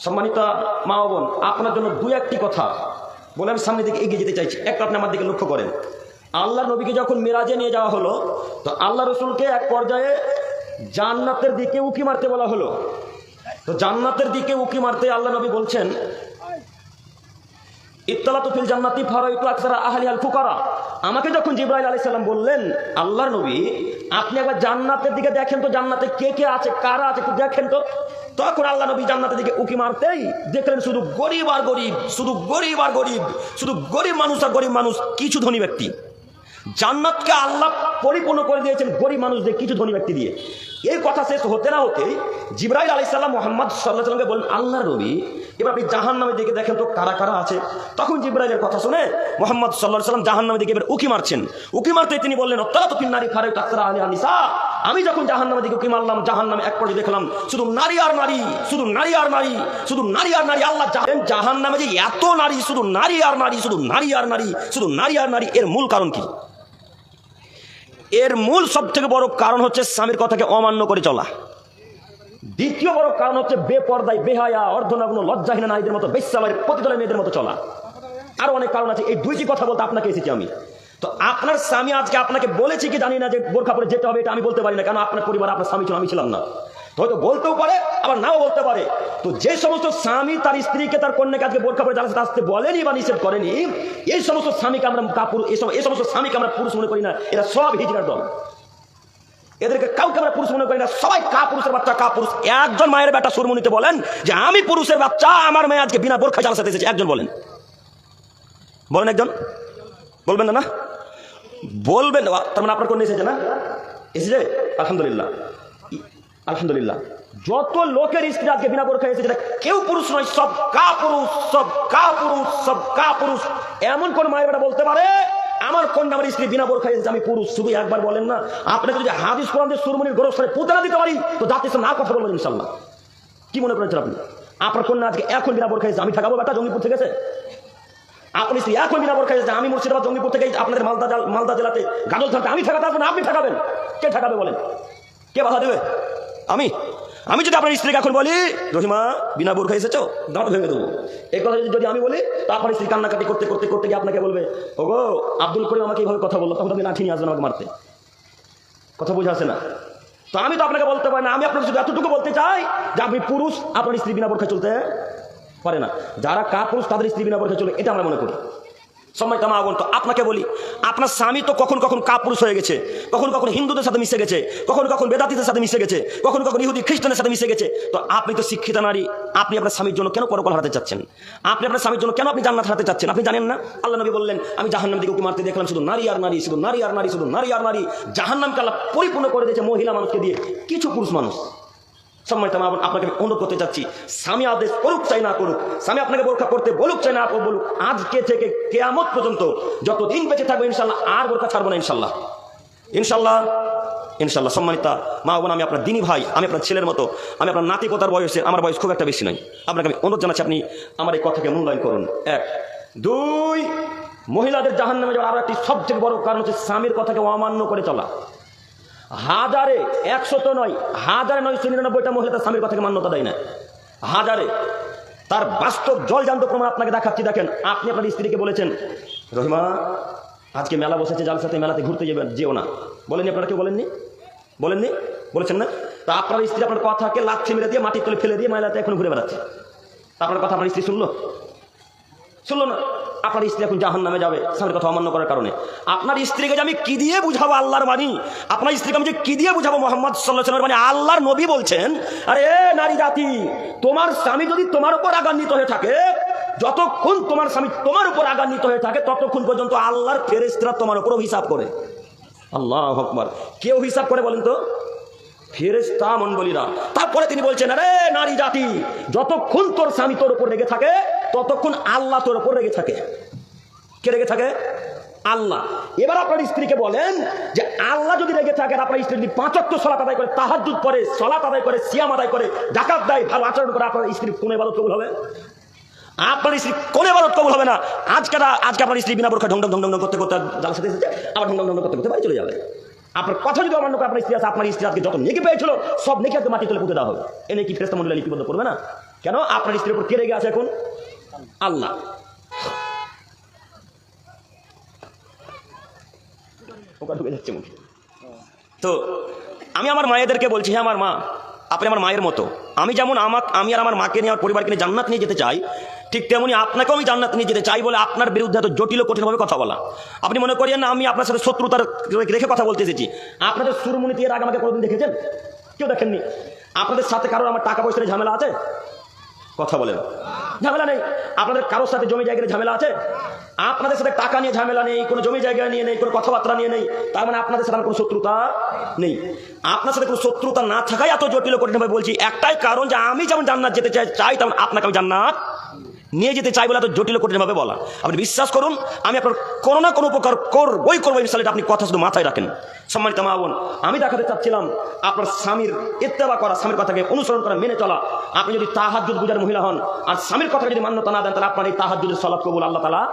সম্মানিত মা ও বোন, আপনার জন্য দু একটি কথা বলে আমি সামনের দিকে এগিয়ে যেতে চাইছি। একটা আপনি আমার দিকে লক্ষ্য করেন। আল্লাহ নবীকে যখন মেরাজে নিয়ে যাওয়া হলো, তো আল্লাহ রসুলকে এক পর্যায়ে জান্নাতের দিকে উকি মারতে বলা হলো। তো জান্নাতের দিকে উকি মারতে আল্লাহ নবী বলছেন, ইত্তালাতু ফিল জান্নাতি ফারাইতু আকসারা আহলিহাল ফুকারা। আমাকে যখন জিবরাইল আলাইহিস সালাম বললেন, আল্লাহর নবী আপনি একবার জান্নাতের দিকে দেখেন তো, জান্নাতে কে কে আছে, কারা আছে একটু দেখেন তো। তখন আল্লাহ নবী জান্নাতের দিকে উকি মারতেই দেখলেন শুধু গরিব আর গরিব, শুধু গরিব আর গরিব, শুধু গরিব মানুষ আর গরিব মানুষ, কিছু ধনী ব্যক্তি। জান্নাতকে আল্লাহ পরিপূর্ণ করে দিয়েছেন গরিব মানুষদের, কিছু ধনী ব্যক্তি দিয়ে। এই কথা শেষ হতে না হতেই জিবরাইল আলাইহিস সালাম মুহাম্মদ সাল্লাল্লাহু আলাইহি ওয়াসাল্লামকে বলেন, আল্লাহর নবী এবার আপনি জাহান্নামের দিকে দেখেন তো কারা কারা আছে। তখন জিবরাইলের কথা শুনে মুহাম্মদ সাল্লাল্লাহু আলাইহি ওয়াসাল্লাম জাহান্নামের দিকে এবার উকি মারছেন। উকি মারতে তিনি বললেন, ইত্তালাতু ফিন নারি ফারাইতু আকসারা আহলিহা নিসা। আমি যখন জাহান্নামের দিকে উকি মারলাম, জাহান্নামে এক পর্যায়ে দেখলাম শুধু নারী আর নারী, শুধু নারী আর নারী, শুধু নারী আর নারী। আল্লাহ জাহান্নামে যে এত নারী, শুধু নারী আর নারী, শুধু নারী আর নারী, শুধু নারী আর নারী, এর মূল কারণ কি? এর মূল সব থেকে বড় কারণ হচ্ছে স্বামীর কথাকে অমান্য করে চলা। দ্বিতীয় বড় কারণ হচ্ছে বেপর্দায়, বেহায়া, অর্ধনগ্ন, লজ্জাহীন নারীদের মতো, বেশ্যালয়ের পতিতলে মেয়েদের মতো চলা। আরো অনেক কারণ আছে। এই দুইটি কথা বলতে আপনাকে এসেছি আমি। তো আপনার স্বামী আজকে আপনাকে বলেছি কি জানি না যে বোরখা পরে যেতে হবে, এটা আমি বলতে পারি না, কারণ আপনার পরিবার, আপনার স্বামী ছিল, আমি ছিলাম না। হয়তো বলতেও পারে, আবার নাও বলতে পারে। তো যে সমস্ত স্বামী তার স্ত্রীকে, তার কন্যাকে আজকে বোরখা পরে জানাতে আসতে বলেনি বা নিষেধ করেনি, এই সমস্ত স্বামীকে আমরা কাপুরুষ, এই সমস্ত স্বামীকে আমরা পুরুষ মনে করি না। এরা সব হিজড়ার দল। এদেরকে কাউকে আমরা পুরুষ মনে করি না, সবাই কাপুরুষের বাচ্চা, কাপুরুষ। একজন মায়ের বেটা সুরমনিতে বলেন যে আমি পুরুষের বাচ্চা, আমার মেয়ে আজকে বিনা বোরখা জালসাতে এসেছে। একজন বলেন, বলেন একজন। বলবেন না? না বলবেন। তার মানে আপনার কোন এসেছে না? এসেছে, আলহামদুলিল্লাহ, আলহামদুলিল্লাহ। যত লোকের স্ত্রী আজকে বিনা বোরখা এসেছে, কেউ পুরুষ নয়, সব কাপুরুষ, সব কাপুরুষ, সব কাপুরুষ। এমন কোন মায়ের বেটা বলতে পারে আমার কন্যা, আমার স্ত্রী বিনা বোরখা এসেছে, আমি পুরুষ? শুধু একবার বলেন না। আপনাকে যদি হাদিস কোরআন দিয়ে সুরমনির গোরস্থানে পুতলা দিতে পারি, তো জাতির সামনে আর কথা বলবেন ইনশাল্লাহ। কি মনে করেছেন আপনি? আপনার কন্যা আজকে এখন বিনা বোরখা এসেছে, আমি ঠেকাবো বেটা জঙ্গিপুর থেকে এসে? আপনি স্ত্রী এখন বিনা বোরখা এসেছে, আমি মুর্শিদাবাদ জঙ্গিপুর থেকে আপনাদের মালদা জেলাতে গাজল থাকতে আমি ঠেকাতে আসবো না, আপনি ঠেকাবেন? কে ঠেকাবে বলেন? কে বাধা দেবে? আমি যদি আপনার স্ত্রীকে এখন বলি, রহিমা বিনা বোরখা এসেছো, দাঁত ভেঙে দেবো। এই কথা যদি আমি বলি, তো আপনার স্ত্রী কান্নাকাটি করতে করতে করতে গিয়ে আপনাকে বলবে, ওগো আব্দুল করিম আমাকে এইভাবে কথা বললো, তখন আপনি লাঠি নিয়ে আসবেন আমাকে মারতে। কথা বুঝে আসে না? তো আমি তো আপনাকে বলতে পারি না। আমি আপনাকে শুধু এতটুকু বলতে চাই যে আপনি পুরুষ, আপনার স্ত্রী বিনা বোরখা চলতে পারে না। যারা কাপুরুষ তাদের স্ত্রী বিনা বোরখা চলে, এটা আমরা মনে করি। সময় তামা আগুন। তো আপনাকে বলি, আপনার স্বামী তো কখন কখন কাপুরুষ হয়ে গেছে, কখন কখন হিন্দুদের সাথে মিশে গেছে, কখন কখন বেদাতীদের সাথে মিশে গেছে, কখন কখন ইহুদি খ্রিস্টানের সাথে মিশে গেছে। তো আপনি তো শিক্ষিত নারী, আপনি আপনার স্বামীর জন্য কেন পরকাল হারাতে চাচ্ছেন? আপনি আপনার স্বামীর জন্য কেন আপনি জান্নাত হারাতে চাচ্ছেন? আপনি জানেন না? আল্লাহ নবী বললেন, আমি জাহান্নামের দিকে উকি মারতে দেখলাম শুধু নারী আর নারী, শুধু নারী আর নারী, শুধু নারী আর নারী। জাহান্নামকে আল্লাহ পরিপূর্ণ করে দিয়েছে মহিলা মানুষকে দিয়ে, কিছু পুরুষ মানুষ। সম্মানিত আপনাকে আমি অনুরোধ করতে চাচ্ছি, স্বামী আদেশ করুক চাই না করুক, স্বামী আপনাকে বোরখা করতে বলুক চাই না বলুক, আজকে থেকে কিয়ামত পর্যন্ত যতদিন বেঁচে থাকবে ইনশাল্লাহ আর বোরখা ছাড়বো না ইনশাল্লাহ, ইনশাল্লাহ, ইনশাল্লাহ। সম্মানিতা মা বোন, আমি আপনার দিনী ভাই, আমি আপনার ছেলের মতো, আমি আপনার নাতি পোতার বয়সে, আমার বয়স খুব একটা বেশি নয়। আপনাকে আমি অনুরোধ জানাচ্ছি, আপনি আমার এই কথাকে মূল্যায়ন করুন। এক, দুই, মহিলাদের জাহান্নামে যাওয়ার আরো একটি সবচেয়ে বড় কারণ হচ্ছে স্বামীর কথাকে অমান্য করে চলা। হাজারে, 100 তো নয়, হাজারে 999টা মহিলা তার স্বামীর কথাকে মান্যতা দেয় না। হাজারে। তার বাস্তব জলজান্ত প্রমাণ আপনাকে দেখাচ্ছি। দেখেন, আপনি আপনার স্ত্রীকে বলেছেন, রহিমা আজকে মেলা বসেছে, জালসাতে, মেলাতে ঘুরতে যেও না। বলেননি? আপনারা কেউ বলেননি? বলেননি? বলেছেন না? তা আপনার স্ত্রী আপনার কথাকে লাথি মেরে দিয়ে মাটির তলে ফেলে দিয়ে মেলাতে এখন ঘুরে বেড়াচ্ছে। আপনার কথা আপনার স্ত্রী শুনলো? শুনলো না? আপনার স্ত্রী এখন জাহান্নামে যাবে স্বামীর কথা অমান্য করার কারণে। আপনার স্ত্রীকে যে আমি কি দিয়ে বুঝাবো আল্লাহর বাণী, আপনার স্ত্রীকে আমি যে কি দিয়ে বুঝাবো মুহাম্মদ সাল্লাল্লাহু আলাইহি ওয়াসাল্লামের বাণী? আল্লাহর নবী বলছেন, আরে নারী জাতি, তোমার স্বামী যদি তোমার উপর রাগান্বিত হয়ে থাকে, যতক্ষণ তোমার স্বামী তোমার উপর রাগান্বিত হয়ে থাকে, ততক্ষণ পর্যন্ত আল্লাহর ফেরেশতারা তোমার উপর হিসাব করে। আল্লাহু আকবার। কেউ হিসাব করে বলেন তো? ফেরেশতা মণ্ডলীরা। তারপরে তিনি বলছেন, আরে নারী জাতি, যতক্ষণ তোর স্বামী তোর উপর রেগে থাকে, ততক্ষণ আল্লাহ তোর উপর রেগে থাকে। কে রেগে থাকে? আল্লাহ। এবার আপনার স্ত্রীকে বলেন যে আল্লাহ যদি রেগে থাকে, আপনার স্ত্রী যদি 5 ওয়াক্ত সালাত আদায় করে, তাহাজ্জুদ পড়ে, সালাত আদায় করে, সিয়াম আদায় করে, যাকাত দেয়, ভালো আচরণ করে, আপনার স্ত্রী কোন ইবাদত কবুল হবে? আপনার স্ত্রী কোন ইবাদত কবুল হবে না। আজকে আপনার স্ত্রী বিনা বোরখা ঢং ঢং ঢং করতে করতে জালসাতে এসেছে, আবার ঢং ঢং করতে করতে বাড়ি চলে যাবে। আপনার কথা যদি অমান্য করে আপনার স্ত্রী আছে, আপনার স্ত্রী আজকে যত নেকি পেয়েছিল সব নেকি আজকে মাটি তুলে পুঁতে দেওয়া হবে। এনে কি ফেরেশতা মণ্ডলী লিপিবদ্ধ করবে না? কেন? আপনার স্ত্রীর উপর কে রেগে আছে এখন? আল্লাহ। ওটা ঢুকে যাচ্ছে মুখে। তো আমি আমার মায়েদেরকে বলছি, হ্যাঁ আমার মা, আপনি আমার মায়ের মতো। আমি যেমন আমি আর আমার মাকে নিয়ে, আমার পরিবারকে নিয়ে জান্নাত নিয়ে যেতে চাই, ঠিক তেমনি আপনাকেও আমি জান্নাত নিয়ে যেতে চাই বলে আপনার বিরুদ্ধে এত জটিল কঠিনভাবে কথা বলা। আপনি মনে করিয়েন না আমি আপনার সাথে শত্রুতার রেখে কথা বলতে এসেছি। আপনাদের সুরমণিতে এর আগে আমাকে কোনোদিন দেখেছেন? কেউ দেখেননি। আপনাদের সাথে কারোর আমার টাকা পয়সার ঝামেলা আছে? কথা বলেন, ঝামেলা নেই। আপনাদের কারোর সাথে জমি জায়গা নিয়ে ঝামেলা আছে? আপনাদের সাথে টাকা নিয়ে ঝামেলা নেই, কোনো জমি জায়গা নিয়ে নেই, কোনো কথাবার্তা নিয়ে নেই। তার মানে আপনাদের সাথে আমার কোনো শত্রুতা নেই। আপনার সাথে কোনো শত্রুতা না থাকাই এত জটিল কঠিনভাবে বলছি, একটাই কারণ যে আমি যেমন জান্নাত যেতে চাই তেমন আপনাকে আমি জান্নাত নিয়ে যেতে চাই বলে এত জটিল কঠিনভাবে বলা। আপনি বিশ্বাস করুন, আমি আপনার কোনো না কোনো উপকার করবই মিসালটা আপনি কথা শুধু মাথায় রাখেন। সম্মানিত মা বোন, আমি দেখাতে চাচ্ছিলাম আপনার স্বামীর ইত্তেবা করা, স্বামীর কথাকে অনুসরণ করা, মেনে চলা। আপনি যদি তাহাজ্জুদ গুজার মহিলা হন আর স্বামীর কথা যদি মান্যতা না দেন, তাহলে আপনার এই তাহাজ্জুদের সালাত কবুল আল্লাহ তাআলা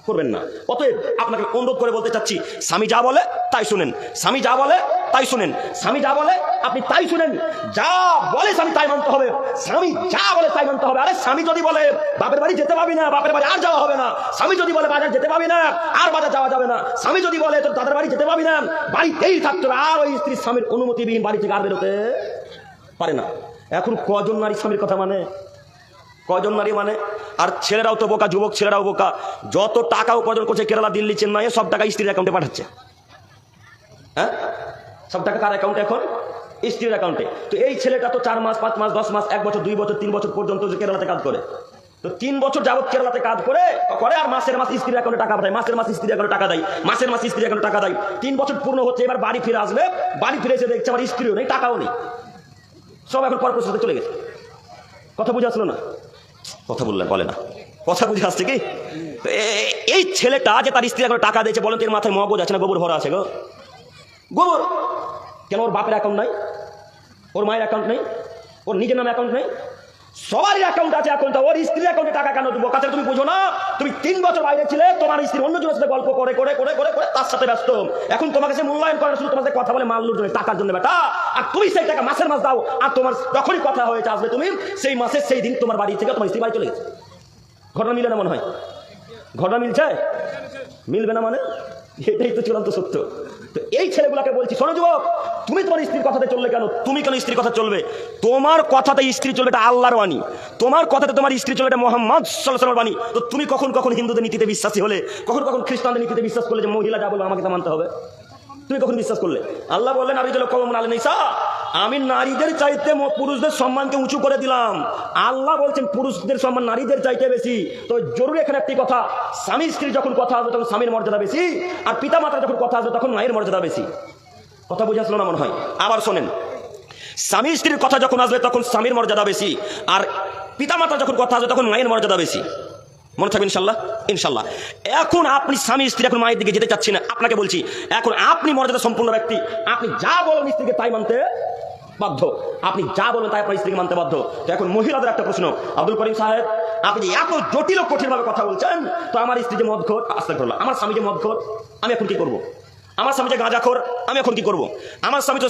করবেন না। অতএব আপনাকে অনুরোধ করে বলতে চাচ্ছি, স্বামী যা বলে তাই শুনেন, স্বামী যা বলে তাই শুনেন, স্বামী যা বলে আপনি তাই শুনেন। যা বলে স্বামী তাই মানতে হবে, স্বামী যা বলে তাই মানতে হবে। আরে স্বামী যদি বলে বাপের বাড়ি যেতে পাবি না, বাপের বাড়ি আর যাওয়া হবে না। স্বামী যদি বলে বাজার যেতে পাবি না, আর বাজার যাওয়া যাবে না। স্বামী যদি বলে তোর দাদার বাড়ি যেতে পাবি না, বাড়িতেই থাকতে হবে। আর ওই স্ত্রী স্বামীর অনুমতিবিহীন বাড়ি থেকে আর বেরোতে পারে না। এখন কজন নারী স্বামীর কথা মানে? কজন নারী মানে? আর ছেলেরাও তো বোকা, যুবক ছেলেরাও বোকা। যত টাকা উপার্জন করছে কেরালা, দিল্লি, চেন্নাইয়ে, সব টাকা স্ত্রীর অ্যাকাউন্টে পাঠাচ্ছে। হ্যাঁ, সব টাকা কার অ্যাকাউন্টে এখন? স্ত্রীর অ্যাকাউন্টে। তো এই ছেলেটা তো 4 মাস, 5 মাস, 10 মাস, 1 বছর, 2 বছর, 3 বছর পর্যন্ত কেরালাতে কাজ করে। তো 3 বছর যাবত কেরালাতে কাজ করে আর মাসের মাস স্ত্রীর অ্যাকাউন্টে টাকা পাঠায়, মাসের মাস স্ত্রীর অ্যাকাউন্টে টাকা দেয়, মাসের মাস স্ত্রীর অ্যাকাউন্টে টাকা দেয়। 3 বছর পূর্ণ হচ্ছে, এবার বাড়ি ফিরে আসবে। বাড়ি ফিরে এসে দেখছে আমার স্ত্রীও নেই, টাকাও নেই, সব এখন পরপর সাথে চলে গেছে। কথা বুঝে আসলো না? কথা বললে বলে না, কথা বুঝে আসছে কি? এই ছেলেটা যে তার স্ত্রী এখন টাকা দিয়েছে, বলেন তো এর মাথায় মগজ আছে না গোবর ভরা আছে? গো গোবর। কেন? ওর বাপের অ্যাকাউন্ট নাই, ওর মায়ের অ্যাকাউন্ট নেই, ওর নিজের নামে অ্যাকাউন্ট নেই, সবারই অ্যাকাউন্ট আছে অ্যাকাউন্ট। ওর স্ত্রীর অ্যাকাউন্টে টাকা কেন দেবো? কাছে তুমি বুঝো না? তুমি 3 বছর বাইরে ছিলে, তোমার স্ত্রী অন্যজনের সাথে গল্প করে করে করে করে করে তার সাথে ব্যস্ত। এখন তোমাকে সে মূল্যায়ন করে, শুধু তোমার সাথে কথা বলে মাল্লুর জন্য, টাকার জন্য বেটা। আর তুমি সেই টাকা মাসের মাস দাও, আর তোমার যখনই কথা হয়েছে আসবে তুমি, সেই মাসে সেই দিন তোমার বাড়ি থেকে তোমার স্ত্রী বাড়ি চলে গেছে। ঘটনা মিলে না মনে হয়? ঘটনা মিলছে? মিলবে না মানে? এটাই তো চূড়ান্ত সত্য। তো এই ছেলেগুলাকে বলছি, শোনো যুবক, তুমি তোমার স্ত্রীর কথাতে চললে কেন? তুমি কেন স্ত্রীর কথা চলবে? তোমার কথাতে স্ত্রী চলবে, এটা আল্লাহর বাণী। তোমার কথাতে তোমার স্ত্রী চলবে, এটা মুহাম্মদ সাল্লাল্লাহু আলাইহি ওয়াসাল্লামের বাণী। তো তুমি কখন কখন হিন্দুদের নীতিতে বিশ্বাসী হলে, কখন কখন খ্রিস্টানদের নীতিতে বিশ্বাস করলে যে মহিলা যা বলবে আমাকে তা মানতে হবে? তুমি কখন বিশ্বাস করলে? আল্লাহ বললেন আমি নারীদের চাইতে পুরুষদের সম্মানকে উঁচু করে দিলাম। আল্লাহ বলছেন পুরুষদের সম্মান নারীদের চাইতে বেশি। তো জরুরি এখানে একটি কথা, স্বামী স্ত্রী যখন কথা আসবে তখন স্বামীর মর্যাদা বেশি, আর পিতা মাতা যখন কথা আসবে তখন মায়ের মর্যাদা বেশি। কথা বুঝে আসলো না মনে হয়? আবার শোনেন, স্বামী স্ত্রীর কথা যখন আসবে তখন স্বামীর মর্যাদা বেশি, আর পিতা মাতা যখন কথা আসবে তখন মায়ের মর্যাদা বেশি। মনে থাকবে ইনশাল্লাহ? ইনশাল্লাহ। এখন আপনি স্বামী স্ত্রী এখন মায়ের দিকে যেতে চাচ্ছি না, আপনাকে বলছি এখন আপনি মর্যাদা সম্পূর্ণ ব্যক্তি, আপনি যা বলেন স্ত্রীকে তাই মানতে বাধ্য। আপনি যা বলেন তাই আপনার স্ত্রীকে মানতে বাধ্য। তো এখন মহিলাদের একটা প্রশ্ন, আব্দুল করিম সাহেব, আপনি যে এত জটিল ও কঠিনভাবে কথা বলছেন, তো আমার স্ত্রী যে মদখোর, আস্তাগফিরুল্লাহ, আমার স্বামী যে মদখোর, আমি এখন কি করবো? আমার স্বামী যে গাঁজাখোর, আমি এখন কি করবো? আমার স্বামী তো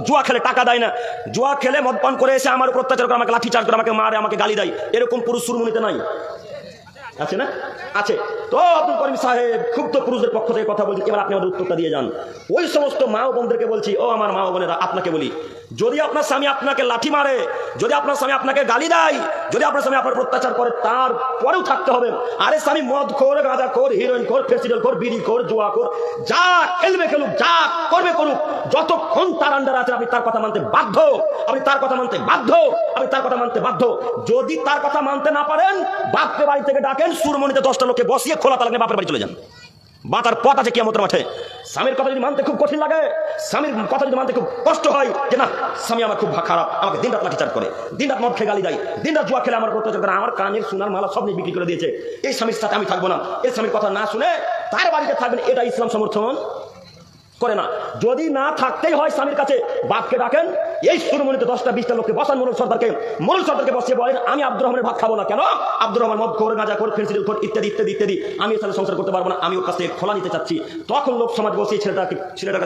জুয়া খেলে টাকা দেয় না, জুয়া খেলে মদ পান করে এসে আমার উপর অত্যাচার করে, আমাকে লাঠি চার্জ করে, আমাকে মারে, আমাকে গালি দেয়, এরকম পুরুষ সুরমুনিতে নাই? আছে না? আছে। তো আব্দুল করিম সাহেব খুব তো পুরুষদের পক্ষ থেকে কথা বলছি, এবার আপনি আমাদের উত্তরটা দিয়ে যান। ওই সমস্ত মা ও বোনদেরকে বলছি, ও আমার মা ও বোনেরা, আপনাকে বলি, যদি আপনার স্বামী আপনাকে লাঠি মারে, যদি আপনার স্বামী আপনাকে গালি দেয়, যদি আপনার স্বামী আপনার অত্যাচার করে, তারপরেও থাকতে হবে। আরে স্বামী মদ খোর, গাঁজা খোর, হিরোইন খোর, ফেস্টিভ্যাল খোর, বিড়ি খোর, জুয়া খোর, যা খেলবে খেলুক, যা করবে করুক, যতক্ষণ তার আন্ডারে আছে আপনি তার কথা মানতে বাধ্য, আপনি তার কথা মানতে বাধ্য, আপনি তার কথা মানতে বাধ্য। যদি তার কথা মানতে না পারেন, বাপকে বাড়ি থেকে ডাকেন, সুরমণিতে 10টা লোককে বসিয়ে খোলা তালাক নিয়ে বাপের বাড়ি চলে যান। বাঁচার পথ আছে কিয়ামতের মাঠে। স্বামীর কথা যদি মানতে খুব কঠিন লাগে, স্বামীর কথা যদি মানতে খুব কষ্ট হয়, যে না স্বামী আমার খুব খারাপ, আমাকে দিনরাত লাঠিচার্জ করে, দিনরাত মদ খেয়ে গালি দেয়, দিনরাত জুয়া খেলে আমার অত্যাচার করে, আমার কানের সোনার মালা সব নিয়ে বিক্রি করে দিয়েছে, এই স্বামীর সাথে আমি থাকবো না, এই স্বামীর কথা না শুনে তার বাড়িতে থাকবেন, এটা ইসলাম সমর্থন করে না। যদি না থাকতেই হয় স্বামীর কাছে, বাপকে ডাকেন, এই সুরমণিতে 10টা-20টা লোককে বসান, মোরল সর্দারকে বসিয়ে বলেন, আমি আব্দুর রহমানের ভাত খাবো না। কেন? আব্দুর রহমান মদ খোর, গাঁজা খোর, ফেন্সিডিল খোর, ইত্যাদি ইত্যাদি ইত্যাদি, আমি এর সাথে সংসার করতে পারবো না, আমি ওর কাছ থেকে খোলা নিতে চাচ্ছি। তখন লোক সমাজ বসে ছেলেটাকে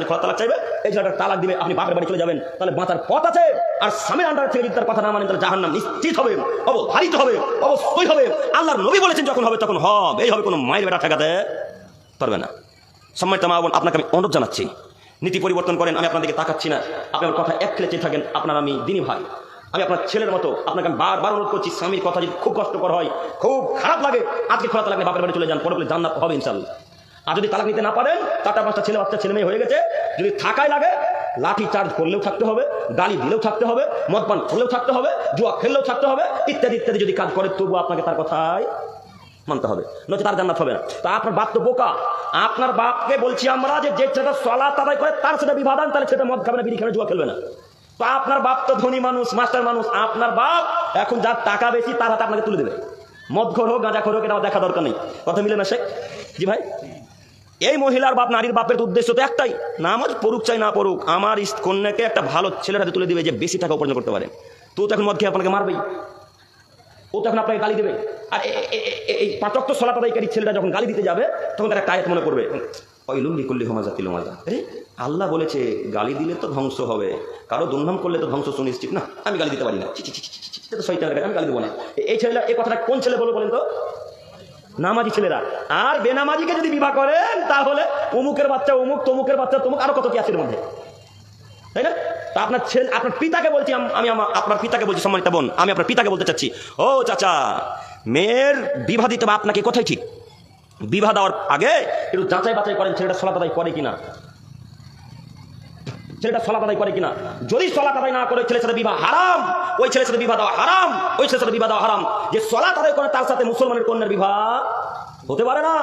খোলা তালাক চাইবে, এই ছেলেটাকে তালাক দিবে, আপনি বাপের বাড়ি চলে যাবেন, তাহলে বাঁচার পথ আছে। আর স্বামীর আন্ডারে থেকে যদি তার কথা না মানেন, তাহলে জাহান্নাম নিশ্চিত হবে, অবধারিত হবে, অবশ্যই হবে। আল্লাহর নবী বলেছেন যখন হবে তখন হবে, এই হবে, কোনো মায়ের বেটা ঠেকাতে পারবে না। সম্মানিত মা বোন, আপনাকে আমি অনুরোধ জানাচ্ছি, নীতি পরিবর্তন করেন। আমি আপনাদেরকে তাকাচ্ছি না, আপনি আমার কথা এক খেলে চেয়ে থাকেন। আপনার আমি দিনী ভাই, আমি আপনার ছেলের মতো, আপনাকে আমি বারবার অনুরোধ করছি, স্বামীর কথা যদি খুব কষ্টকর হয়, খুব খারাপ লাগে, আজকে খোলা তালাক নিয়ে বাপের বাড়ি চলে যান, পরে বলে জান্নাত হবে ইনশাআল্লাহ। আর যদি তালাক নিতে না পারেন, 4টা-5টা ছেলে বাচ্চা ছেলে মেয়ে হয়ে গেছে, যদি থাকাই লাগে, লাঠি চার্জ করলেও থাকতে হবে, গালি দিলেও থাকতে হবে, মদপান করলেও থাকতে হবে, জুয়া খেললেও থাকতে হবে, ইত্যাদি ইত্যাদি যদি কাজ করে, তবু আপনাকে তার কথাই মানতে হবে, নয়তো তার জান্নাত হবে না। তা আপনার বাপ তো বোকা। আপনার বাপকে বলছি আমরা, যে ছেলেটা সালাত আদায় করে তার সাথে বিবাহ দেন, তাহলে সেটা মদ খাবে না, বিড়ি খাবে, জুয়া খেলবে না। তো আপনার বাপ তো ধনী মানুষ, মাস্টার মানুষ, আপনার বাপ এখন যার টাকা বেশি তার হাতে আপনাকে তুলে দেবে। মদ খোর হোক, গাঁজা খোর হোক, এটা দেখা দরকার নেই। কথা মিলে না শেখ? জি ভাই, এই মহিলার বাপ, নারীর বাপের উদ্দেশ্য তো একটাই, নামাজ পড়ুক চাই না পড়ুক, আমার কন্যাকে একটা ভালো ছেলের হাতে তুলে দিবে, যে বেশি টাকা উপার্জন করতে পারে। তো এখন মদ খেয়ে আপনাকে মারবেই, ও তখন আপনাকে গালি দেবে। আর এই 5 ওয়াক্ত সালাত আদায়কারী ছেলেটা যখন গালি দিতে যাবে, তখন তার একটা আয়াত মনে করবে, ওই লুল্লি করলি হোমাজা তিল মাজা, আরে আল্লাহ বলেছে গালি দিলে তো ধ্বংস হবে, কারো দুর্নাম করলে তো ধ্বংস সুনিশ্চিত না, আমি গালি দিতে পারি না, তো শয়তানের কাছে আমি গালি দেবো না। এই ছেলেরা, এই কথাটা কোন ছেলে বলে বলেন তো? নামাজি ছেলেরা। আর বেনামাজিকে যদি বিবাহ করেন, তাহলে অমুকের বাচ্চা অমুক, তমুকের বাচ্চা তমুক, আরো কত কি আছে এর মধ্যে, তাই না? তা আপনার ছেলে, আপনার পিতাকে বলছি, আমি আপনার পিতাকে বলছি, সম্মানিত বোন, আমি আপনার পিতাকে বলতে চাচ্ছি, ও চাচা, মেয়ের বিবাহ দিতে হবে আপনাকে কোথায় ঠিক? বিবাহ দেওয়ার আগে একটু যাচাই বাছাই করেন, ছেলেটা সালাত আদায় করে কিনা, ছেলেটা সালাত আদায় করে কিনা। যদি সালাত আদায় না করে, ছেলের সাথে বিবাহ হারাম, ওই ছেলের সাথে বিবাহ দেওয়া হারাম, ওই ছেলের সাথে বিবাহ দেওয়া হারাম। যে সালাত আদায় করে তার সাথে মুসলমানের কন্যার বিবাহ হতে পারে না।